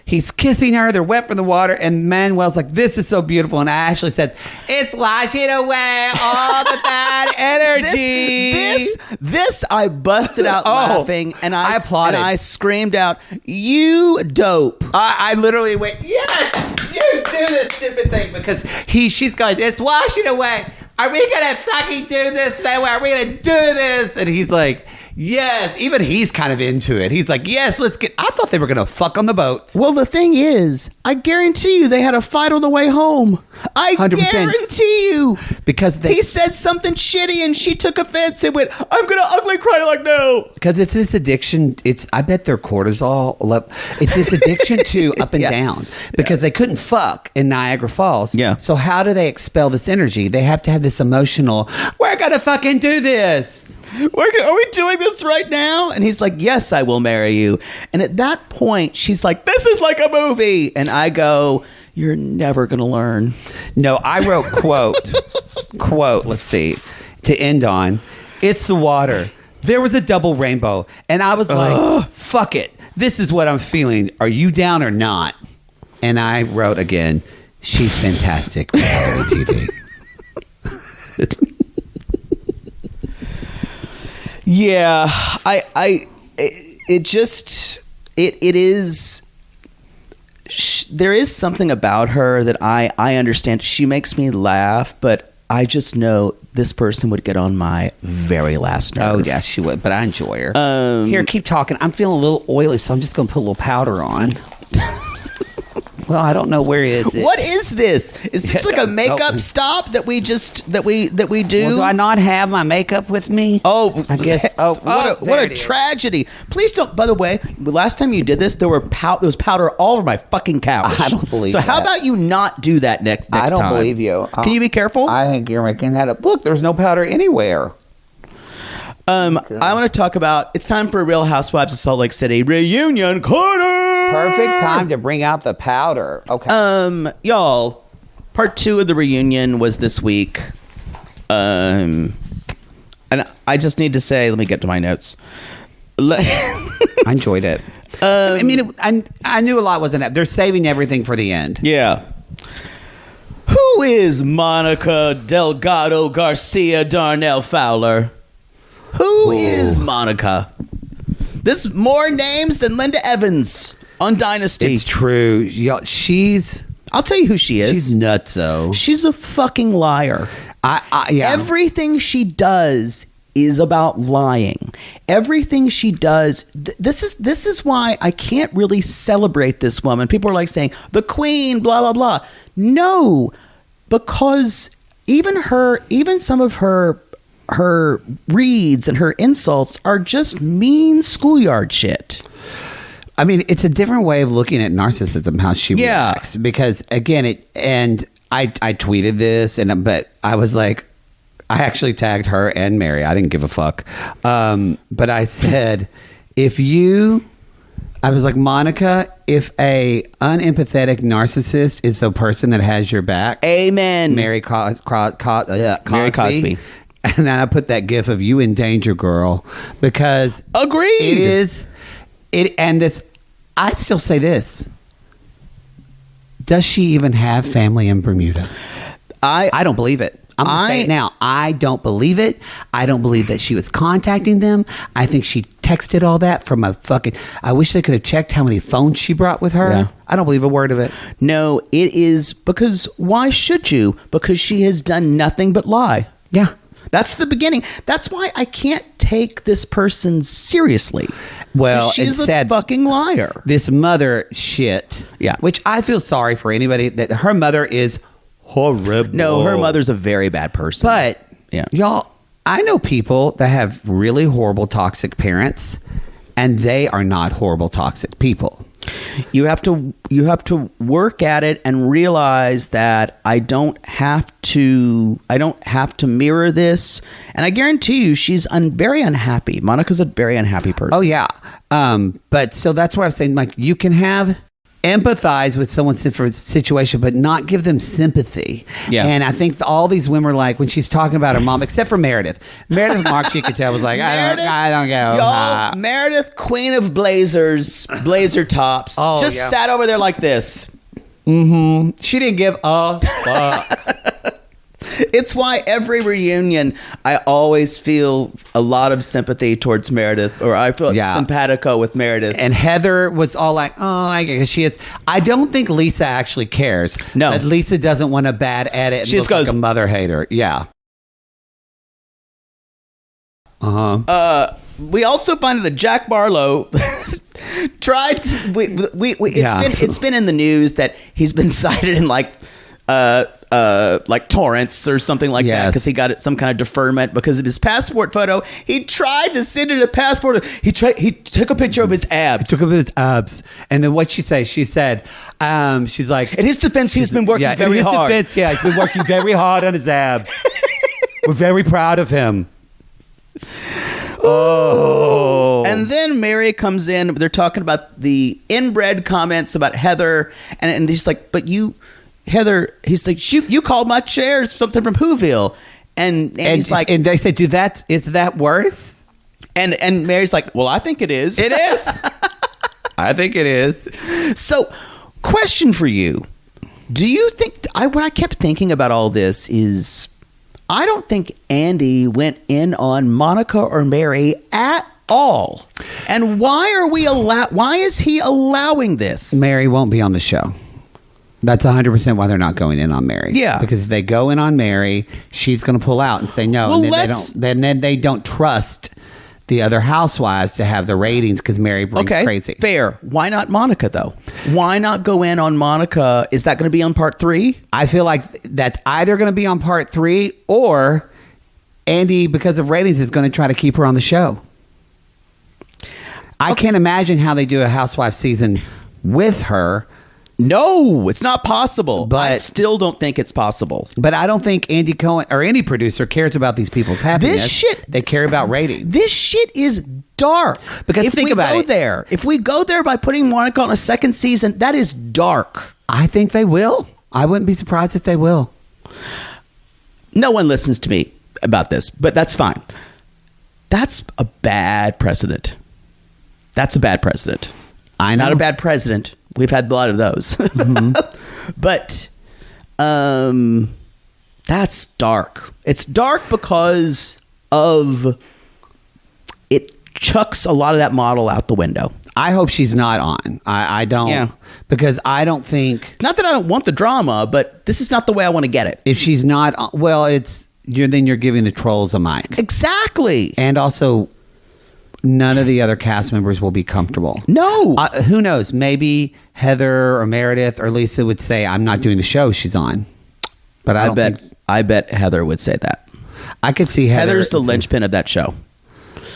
He's kissing her. They're wet from the water, and Manuel's like, "This is so beautiful." And Ashley said, "It's washing away all the bad energy." This I busted out laughing, and I applauded. And I screamed out, "You dope!" I literally went, "Yes, you do this stupid thing," because she's going, "It's washing away. Are we gonna fucking do this, Manuel? Are we gonna do this?" And he's like, yes. Even he's kind of into it. He's like, yes, let's get. I thought they were gonna fuck on the boats. Well, the thing is, I guarantee you they had a fight on the way home. I 100%. Guarantee you. Because he said something shitty and she took offense and went, "I'm gonna ugly cry." Like, no. Because it's this addiction. I bet their cortisol. It's this addiction to up and down. Because they couldn't fuck in Niagara Falls. Yeah. So how do they expel this energy? They have to have this emotional, we're gonna fucking do this. Are we doing this right now? And he's like, "Yes, I will marry you." And at that point, she's like, "This is like a movie." And I go, "You're never going to learn." No, I wrote quote, let's see, to end on, "It's the water. There was a double rainbow." And I was like, fuck it. This is what I'm feeling. Are you down or not? And I wrote again, "She's fantastic for reality TV." Yeah, there is something about her that I understand. She makes me laugh, but I just know this person would get on my very last nerve. Oh, yeah, she would, but I enjoy her. Here, keep talking. I'm feeling a little oily, so I'm just going to put a little powder on. Well, I don't know where is it. What is this? Is this like a makeup stop that we do? Well, do I not have my makeup with me? Oh, I guess. What a tragedy! Please don't. By the way, the last time you did this, there was powder all over my fucking couch. I don't believe. So that. how about you not do that next time? I don't believe you. Can you be careful? I think you're making that up. Look, there's no powder anywhere. I want to talk about. It's time for Real Housewives of Salt Lake City reunion corner. Perfect time to bring out the powder. Okay. Y'all, part 2 of the reunion was this week. And I just need to say, let me get to my notes. I enjoyed it. I mean, I knew a lot wasn't up. They're saving everything for the end. Yeah. Who is Monica Delgado Garcia Darnell Fowler? Who is Monica? This more names than Linda Evans on Dynasty. It's true. Y'all, I'll tell you who she is. She's nutso. She's a fucking liar. Yeah. Everything she does is about lying. Everything she does. This is why I can't really celebrate this woman. People are like saying the queen, blah blah blah. No, because even some of her reads and her insults are just mean schoolyard shit. I mean, it's a different way of looking at narcissism, how she reacts. Because again, I tweeted this, but I was like, I actually tagged her and Mary. I didn't give a fuck. But I said, if you I was like, Monica, if a unempathetic narcissist is the person that has your back, Amen. Mary Cosby. Mary Cosby. And then I put that gif of you in danger, girl, because Agreed. it is it. And this, I still say this: does she even have family in Bermuda? I don't believe it. I'm going to say it now. I don't believe it. I don't believe that she was contacting them. I think she texted all that from a fucking... I wish they could have checked how many phones she brought with her. Yeah. I don't believe a word of it. No, it is because why should you? Because she has done nothing but lie. Yeah. That's the beginning. That's why I can't take this person seriously. Well, she's it a said fucking liar. This mother shit. Yeah. Which I feel sorry for anybody that her mother is horrible. No, her mother's a very bad person. But yeah, y'all, I know people that have really horrible toxic parents, and they are not horrible toxic people. You have to work at it and realize that I don't have to mirror this. And I guarantee you, she's very unhappy. Monica's a very unhappy person. Oh yeah. But so that's why I'm saying, like, you can empathize with someone's situation, but not give them sympathy. Yeah. And I think all these women are like, when she's talking about her mom, except for Meredith Marks, you could tell, was like, I don't go. Y'all, Meredith, queen of blazers, blazer tops, just yeah. sat over there like this. Mm-hmm. She didn't give a fuck. It's why every reunion, I always feel a lot of sympathy towards Meredith, or I feel simpatico with Meredith. And Heather was all like, oh, I guess she is. I don't think Lisa actually cares. No. But Lisa doesn't want a bad edit and She just look goes, like a mother hater. Yeah. Uh-huh. We also find that Jack Barlow tried. It's been in the news that he's been cited in like torrents or something like that because he got some kind of deferment because of his passport photo. He tried to send it a passport. He took a picture of his abs. And then what she say? She said, she's like, in his defense, he's been working very hard. He's been working very hard on his abs. We're very proud of him. Oh. And then Mary comes in. They're talking about the inbred comments about Heather, and he's like, "But you, Heather," he's like, "Shoot, you called my chairs something from Whoville," and he's like, and they said, is that worse?" And Mary's like, "Well, I think it is. It is. I think it is." So, question for you: do you think? What I kept thinking about all this is, I don't think Andy went in on Monica or Mary at all. And why is he allowing this? Mary won't be on the show. That's 100% why they're not going in on Mary. Yeah. Because if they go in on Mary, she's going to pull out and say no. Well, and then they don't trust the other housewives to have the ratings because Mary brings crazy. Fair. Why not Monica, though? Why not go in on Monica? Is that going to be on part 3? I feel like that's either going to be on part 3 or Andy, because of ratings, is going to try to keep her on the show. I can't imagine how they do a housewife season with her. No, it's not possible. But I still don't think it's possible. But I don't think Andy Cohen or any producer cares about these people's happiness. They care about ratings. This shit is dark. Because if we go there by putting Monica on a second season, that is dark. I think they will. I wouldn't be surprised if they will. No one listens to me about this, but that's fine. That's a bad precedent. That's a bad precedent. I know. Not a bad president. We've had a lot of those. Mm-hmm. But that's dark. It's dark because of it chucks a lot of that model out the window. I hope she's not on. I don't. Yeah. Because I don't think... Not that I don't want the drama, but this is not the way I want to get it. If she's not... Well, then you're giving the trolls a mic. Exactly. And also... None of the other cast members will be comfortable. No. Who knows? Maybe Heather or Meredith or Lisa would say, "I'm not doing the show she's on." But I bet Heather would say that. I could see Heather's the linchpin of that show.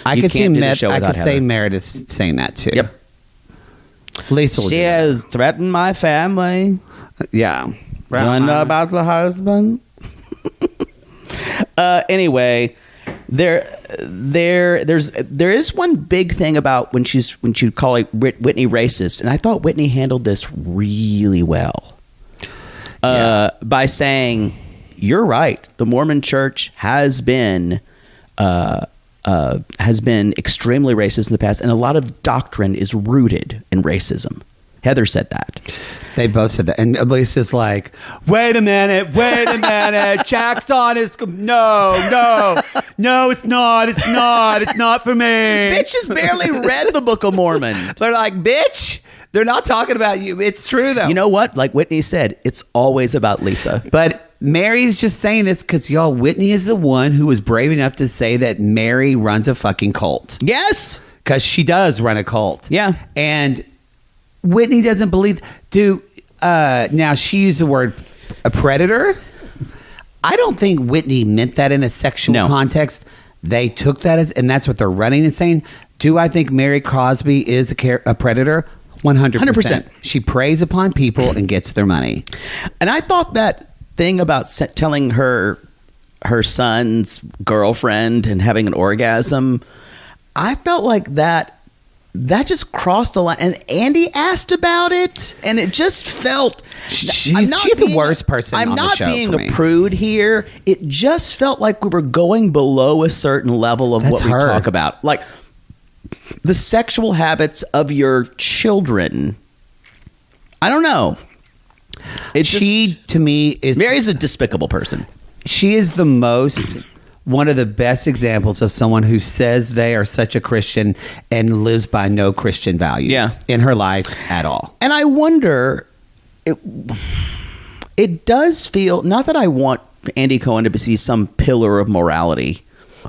I could say Meredith saying that too. Yep. Lisa. She has threatened my family. Yeah. You want to know about the husband? Anyway. there is one big thing about when you call Whitney racist, and I thought Whitney handled this really well by saying, "You're right. The Mormon Church has been extremely racist in the past, and a lot of doctrine is rooted in racism." Heather said that. They both said that. And Lisa's like, wait a minute. Jackson is... No, it's not. It's not for me. Bitch has barely read the Book of Mormon. They're like, bitch, they're not talking about you. It's true, though. You know what? Like Whitney said, it's always about Lisa. But Mary's just saying this because, y'all, Whitney is the one who was brave enough to say that Mary runs a fucking cult. Yes. Because she does run a cult. Yeah. And Whitney doesn't believe... now she used the word a predator. I don't think Whitney meant that in a sexual context. They took that as... And that's what they're running and saying. Do I think Mary Crosby is a predator? 100%. She preys upon people and gets their money. And I thought that thing about telling her son's girlfriend and having an orgasm, I felt like that just crossed the line. And Andy asked about it, and it just felt... She's the worst person on the show. I'm not being a prude here. It just felt like we were going below a certain level of what we talk about. Like, the sexual habits of your children. I don't know. To me, is... Mary's a despicable person. She is the most... one of the best examples of someone who says they are such a Christian and lives by no Christian values in her life at all. And I wonder, it does feel, not that I want Andy Cohen to be some pillar of morality,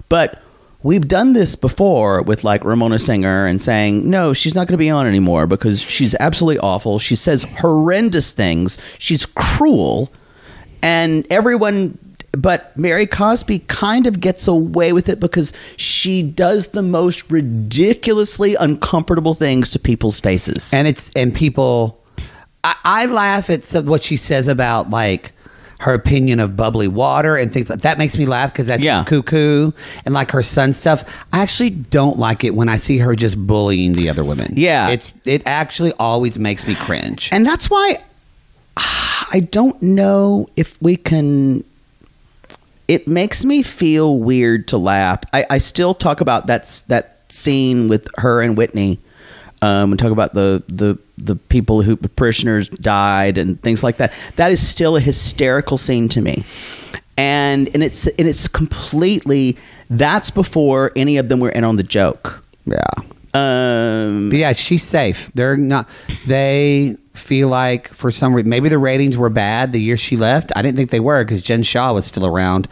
but we've done this before with like Ramona Singer and saying, no, she's not going to be on anymore because she's absolutely awful. She says horrendous things. She's cruel. And everyone... But Mary Cosby kind of gets away with it because she does the most ridiculously uncomfortable things to people's faces. And people, I laugh at what she says about like her opinion of bubbly water and things like that. Makes me laugh because that's just cuckoo. And like her son stuff, I actually don't like it when I see her just bullying the other women. Yeah, it actually always makes me cringe. And that's why I don't know if we can. It makes me feel weird to laugh. I still talk about that scene with her and Whitney. And talk about the people who parishioners died and things like that. That is still a hysterical scene to me, and it's completely. That's before any of them were in on the joke. Yeah. But yeah, she's safe. They're not. They feel like for some reason maybe the ratings were bad the year she left. I didn't think they were because Jen Shaw was still around,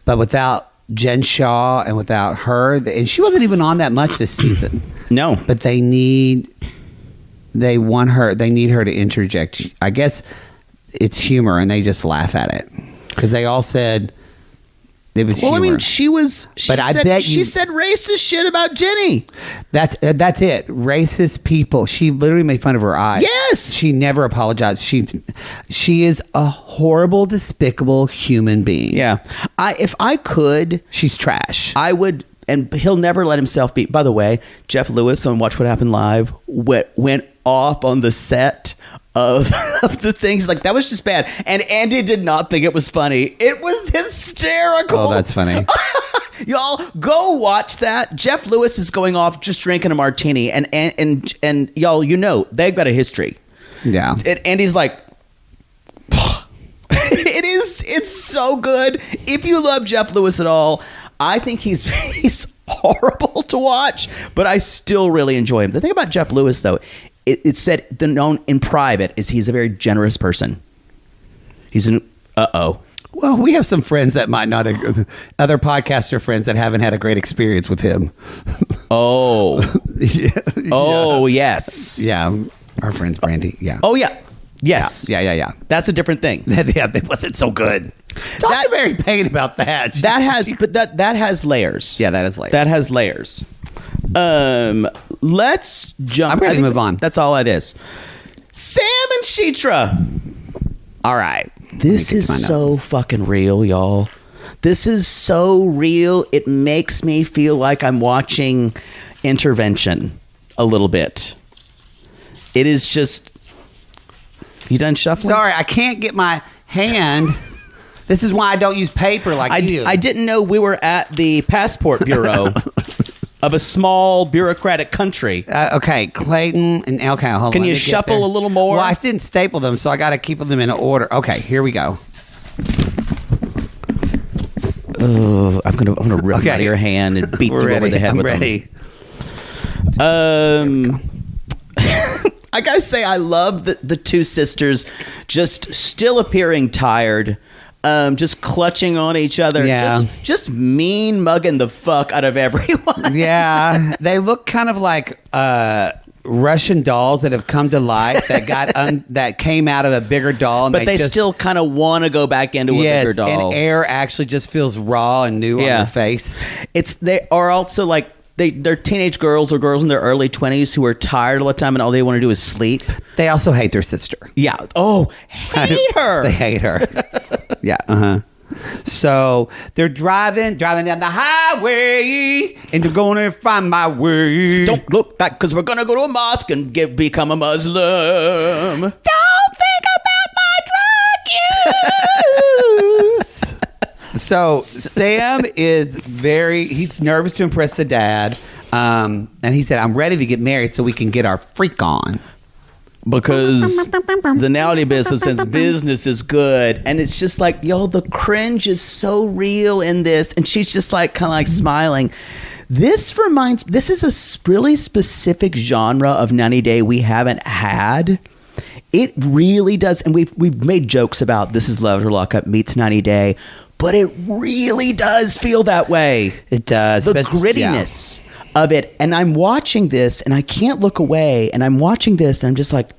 but without Jen Shaw and without her, and she wasn't even on that much this season. No, but they need her to interject. I guess it's humor, and they just laugh at it because they all said it was humor. I mean, she said racist shit about Jenny. That's it. Racist people. She literally made fun of her eyes. Yes, she never apologized. She is a horrible, despicable human being. Yeah, if I could, she's trash. I would. And he'll never let himself be. By the way, Jeff Lewis on Watch What Happened Live went off on the set of the things. Like, that was just bad. And Andy did not think it was funny. It was hysterical. Oh, that's funny. Y'all, go watch that. Jeff Lewis is going off just drinking a martini. And y'all, they've got a history. Yeah. And Andy's like... It's so good. If you love Jeff Lewis at all... I think he's horrible to watch, but I still really enjoy him. The thing about Jeff Lewis, though, it's that known in private is he's a very generous person. He's an Well, we have some friends that might not, other podcaster friends that haven't had a great experience with him. Oh, yeah. Oh, yes, yeah. Our friends Brandy, yeah. Oh, yeah. Yes. Yeah. That's a different thing. Yeah, it wasn't so good. Talk to Mary Payne about that. That has layers. Yeah, that has layers. That has layers. Let's jump. I'm ready to move on. That's all it is. Sam and Citra. All right. This is so fucking real, y'all. This is so real. It makes me feel like I'm watching Intervention a little bit. It is just... You done shuffling? Sorry, I can't get my hand. This is why I don't use paper like you. I didn't know we were at the passport bureau of a small bureaucratic country. Okay, Clayton and okay, hold on. Can you shuffle a little more? Well, I didn't staple them, so I got to keep them in order. Okay, here we go. Oh, I'm gonna rip out of your hand and beat you over the head with them. I gotta say, I love the two sisters just still appearing tired, just clutching on each other, just mean mugging the fuck out of everyone. Yeah, they look kind of like Russian dolls that have come to life that came out of a bigger doll, but they still kind of want to go back into a bigger doll. And air actually just feels raw and new on their face. They are also like. They're teenage girls or girls in their early 20s who are tired all the time and all they want to do is sleep. They also hate their sister. Yeah. Oh, hate her. They hate her. Yeah. Uh-huh. So they're driving down the highway and they're going to find my way. Don't look back because we're going to go to a mosque and become a Muslim. Don't think about my drug use. So Sam is he's nervous to impress the dad. And he said, I'm ready to get married so we can get our freak on. Because the naughty business says business is good. And it's just like, yo, the cringe is so real in this. And she's just like, kind of like smiling. This is a really specific genre of 90 Day we haven't had. It really does. And we've made jokes about This Is Love or Lockup meets 90 Day. But it really does feel that way. It does. The grittiness of it. And I'm watching this and I can't look away. And I'm watching this and I'm just like,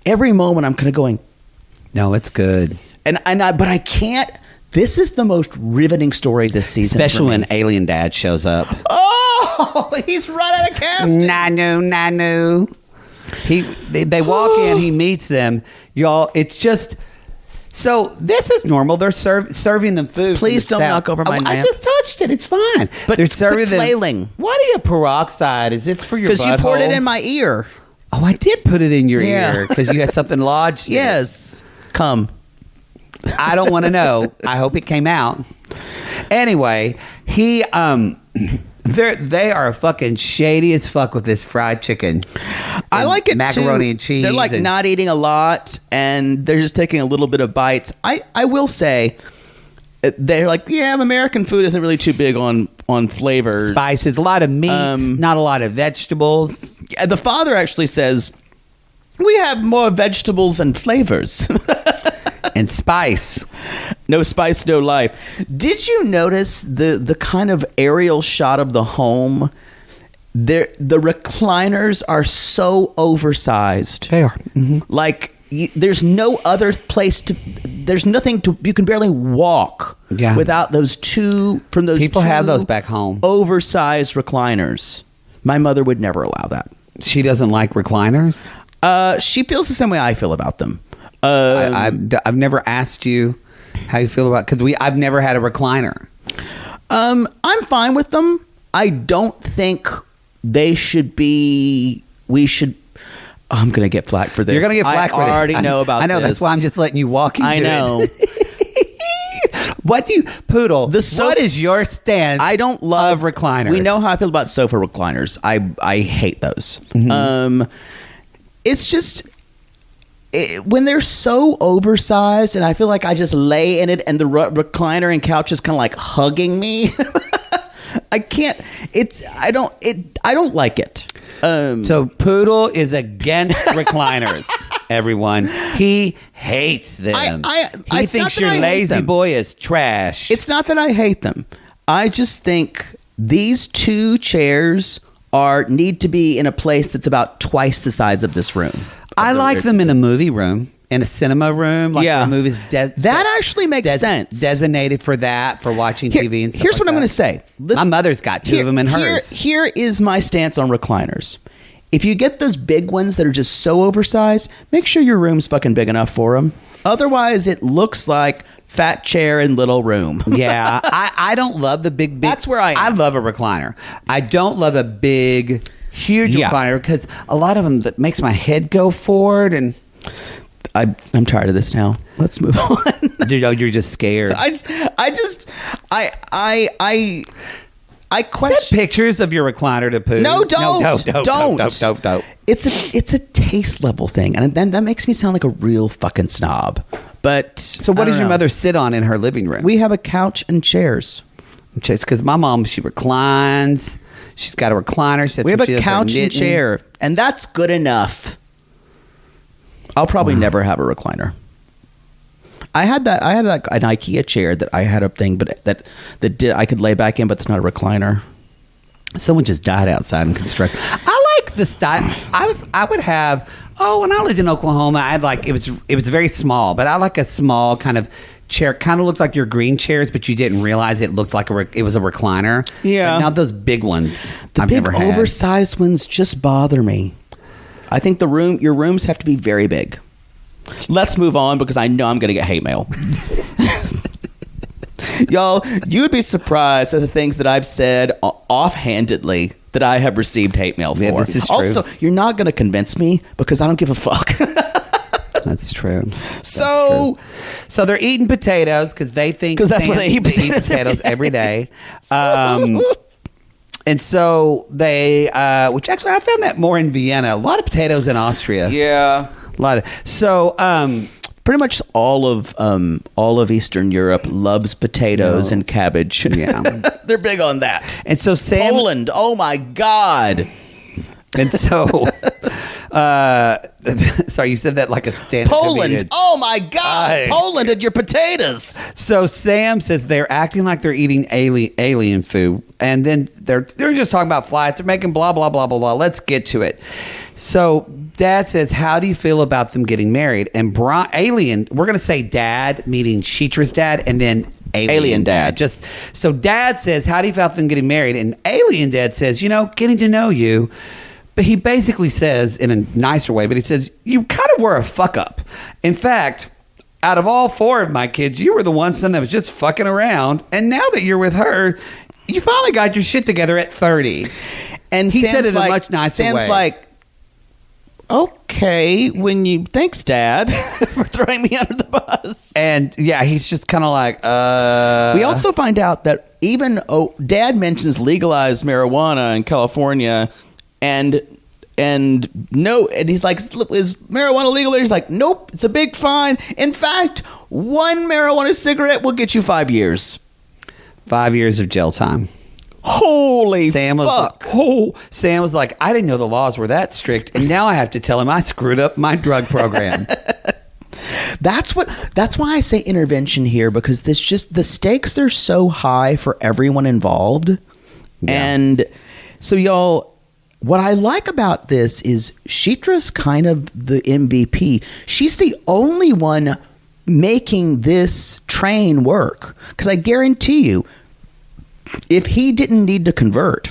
every moment I'm kind of going, no, it's good. But I can't. This is the most riveting story this season. Especially when Alien Dad shows up. Oh, he's right out of casting. Nanu. They walk in, he meets them. Y'all, it's just... So this is normal. They're serving them food. Please don't knock over my I just touched it. It's fine. But they're serving them. flailing. Why do you have peroxide? Is this for your butthole? Because you poured it in my ear. Oh, I did put it in your ear because you had something lodged. Yes. Come. I don't want to know. I hope it came out. Anyway, they are fucking shady as fuck with this fried chicken. I like it macaroni too. And cheese. They're like not eating a lot, and they're just taking a little bit of bites. I will say, they're like, American food isn't really too big on flavors, spices, a lot of meats, not a lot of vegetables. The father actually says we have more vegetables and flavors. And spice. No spice, no life. Did you notice the kind of aerial shot of the home? The recliners are so oversized. They are. Mm-hmm. Like, there's no other place there's nothing you can barely walk without those two, from those people have those back home. Oversized recliners. My mother would never allow that. She doesn't like recliners? She feels the same way I feel about them. I've never asked you how you feel about, because I've never had a recliner. I'm fine with them. I don't think they should be. We should. I'm gonna get flack for this. You're gonna get flack for this. I already know about. I know. This. That's why I'm just letting you walk into it. I know. What do you, Poodle? What is your stance? I don't love recliners. We know how I feel about sofa recliners. I hate those. Mm-hmm. It's just. When they're so oversized and I feel like I just lay in it and the recliner and couch is kind of like hugging me. I can't. I don't like it. So Poodle is against recliners. Everyone, he hates them. He thinks your lazy boy is trash. It's not that I hate them. I just think these two chairs need to be in a place that's about twice the size of this room. I like them in a movie room, in a cinema room. Like the movie's that actually makes sense. Designated for that, for watching TV and stuff. Here's what I'm going to say. My mother's got two of them in hers. Here is my stance on recliners. If you get those big ones that are just so oversized, make sure your room's fucking big enough for them. Otherwise, it looks like fat chair and little room. Yeah, I don't love the big. That's where I am. I love a recliner. I don't love a big, huge Yeah. recliner because a lot of them that makes my head go forward and. I'm tired of this now. Let's move on. Dude, you're just scared. I question. Send pictures of your recliner to poo. No, don't. Don't. It's a taste level thing, and then that makes me sound like a real fucking snob. But So what I does don't your know. mother sit on in her living room? We have a couch and chairs. It's because my mom, she reclines. She's got a recliner. We have a couch and chair, and that's good enough. I'll probably never have a recliner. I had an IKEA chair that I had a thing, but that did I could lay back in, but it's not a recliner. Someone just died outside in construction. I like the style. I would have. Oh, when I lived in Oklahoma, I had like it was very small, but I like a small kind of chair. Kind of looked like your green chairs, but you didn't realize it looked like it was a recliner. Yeah, but not those big ones. The I've big never had. oversized ones just bother me. I think your rooms have to be very big. Let's move on because I know I'm going to get hate mail. Y'all, you would be surprised at the things that I've said offhandedly that I have received hate mail for. Yeah, this is true. Also, you're not going to convince me because I don't give a fuck. That's true. So they're eating potatoes because they think 'Cause that's what they eat, potatoes every day. And so they, which actually I found that more in Vienna. A lot of potatoes in Austria. yeah, A lot of so. pretty much all of Eastern Europe loves potatoes and cabbage. Yeah. They're big on that. And so Sam. Poland, oh my God. And so. Sorry, you said that like a stand-up Poland, comedian. oh my God. Aye. Poland and your potatoes. So Sam says they're acting like they're eating alien food, and then they're just talking about flights. They're making blah blah blah blah blah. Let's get to it. So Dad says, "How do you feel about them getting married?" And Alien, we're going to say Dad, meaning Citra's dad, and then Alien Dad. Just so Dad says, "How do you feel about them getting married?" And Alien Dad says, "Getting to know you." But he basically says, in a nicer way, but he says, you kind of were a fuck up. In fact, out of all 4 of my kids, you were the one son that was just fucking around. And now that you're with her, you finally got your shit together at 30. And he Sam's said it in a like- much nicer way. Sam's like, okay, thanks, Dad, for throwing me under the bus. And yeah, he's just kind of like, We also find out that even Dad mentions legalized marijuana in California, and no, and he's like, is marijuana legal there? He's like, nope, it's a big fine. In fact, one marijuana cigarette will get you 5 years. 5 years of jail time. Holy Sam was fuck. Sam was like, I didn't know the laws were that strict, and now I have to tell him I screwed up my drug program. That's why I say intervention here, because the stakes are so high for everyone involved. Yeah. And so y'all, what I like about this is Citra's kind of the MVP. She's the only one making this train work. Because I guarantee you, if he didn't need to convert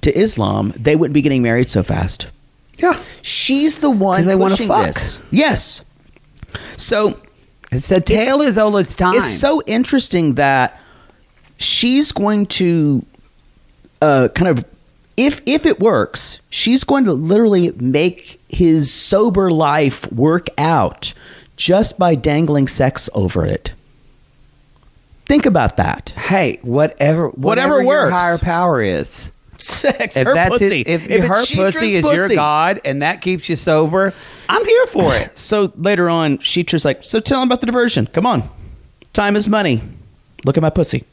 to Islam, they wouldn't be getting married so fast. Yeah. She's the one 'Cause they wanna pushing fuck. this. Yes. So It's a tale as old as time. it's so interesting that she's going to kind of, if it works, she's going to literally make his sober life work out just by dangling sex over it. Think about that. Hey, whatever your works. higher power is. Sex, If her that's pussy. it, if it's her Citra's pussy is your god and that keeps you sober, I'm here for it. So later on, Citra's like, so tell him about the diversion. Come on. Time is money. Look at my pussy.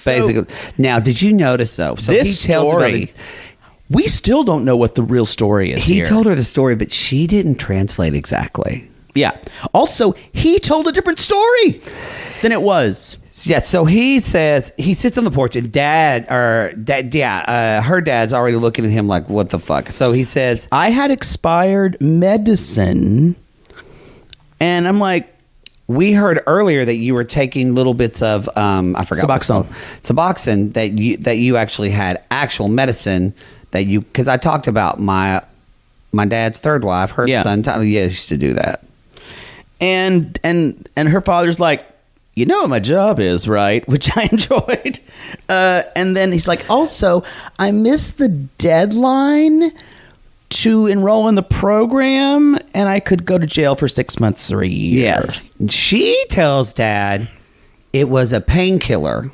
Basically. Now, did you notice though? So This he tells story, about we still don't know what the real story is he here. told her the story, but she didn't translate exactly. Yeah. Also, he told a different story than it was. Yeah, so he says he sits on the porch and her dad's already looking at him like, what the fuck? So he says, I had expired medicine, and I'm like, we heard earlier that you were taking little bits of I forgot what it's Suboxone. called. Suboxone that you actually had actual medicine that you, because I talked about my dad's third wife, her Yeah. son Tyler, used to do that. And her father's like, you know what my job is, right? Which I enjoyed. And then he's like, also, I missed the deadline to enroll in the program, and I could go to jail for 6 months or a year. Yes. She tells Dad it was a painkiller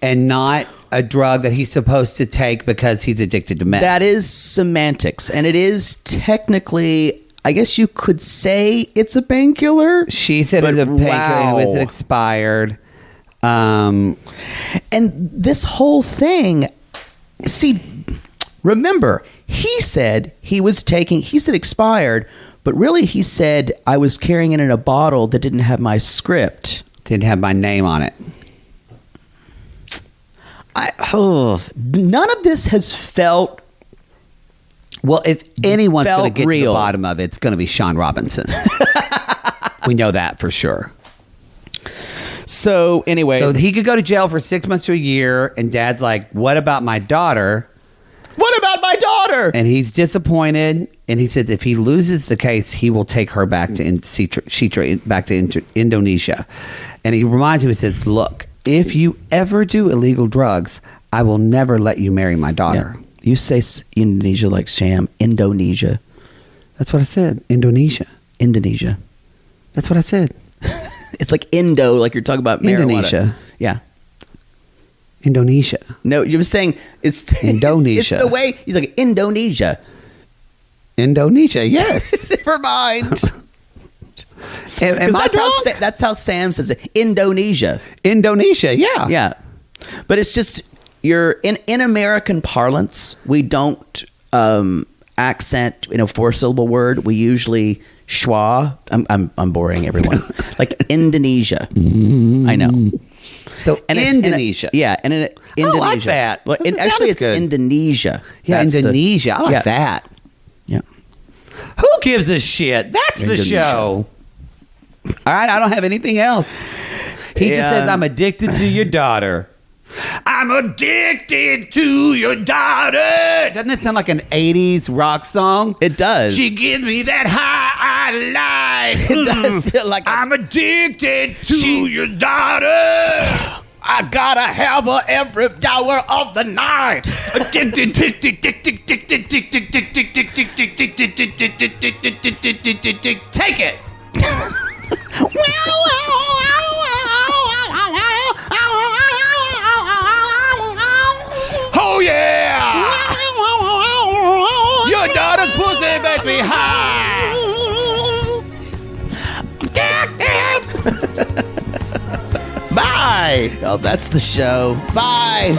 and not a drug that he's supposed to take because he's addicted to meth. That is semantics, and it is technically, I guess you could say it's a painkiller. She said but it's a painkiller wow. and it was expired. And this whole thing, see, remember, he said he said expired, but really he said I was carrying it in a bottle that didn't have my script. Didn't have my name on it. None of this has felt. Well, if anyone's going to get real. to the bottom of it, it's going to be Sean Robinson. We know that for sure. So anyway, So he could go to jail for 6 months to a year, and Dad's like, what about my daughter? what about my daughter? And he's disappointed, and he said if he loses the case, he will take her back to Citra, back to Indonesia. And he reminds him, he says, look, if you ever do illegal drugs, I will never let you marry my daughter. Yeah. You say Indonesia like sham. Indonesia. That's what I said. Indonesia. Indonesia. That's what I said. It's like Indo, like you're talking about marijuana. Indonesia. Yeah. Indonesia. No, you're saying it's Indonesia. It's the way he's like Indonesia. Indonesia, yes. Never mind. Am I wrong? That's how Sam says it. Indonesia. Indonesia, yeah. Yeah. But it's just you're in American parlance, we don't accent in a 4-syllable word. We usually schwa. I'm boring everyone. Like Indonesia. I know. So Indonesia. Indonesia. I like that. Well, That actually, sounds it's good. Indonesia. Yeah, That's Indonesia. I like that. Yeah. Who gives a shit? That's the Indonesia. show. All right, I don't have anything else. He just says, I'm addicted to your daughter. I'm addicted to your daughter. Doesn't it sound like an 80s rock song? It does. She gives me that high I like. It does feel like I'm addicted to your daughter. I gotta have her every hour of the night. Addicted. Take it. Oh yeah! Your daughter's pussy makes me high. Bye. Oh, that's the show. Bye.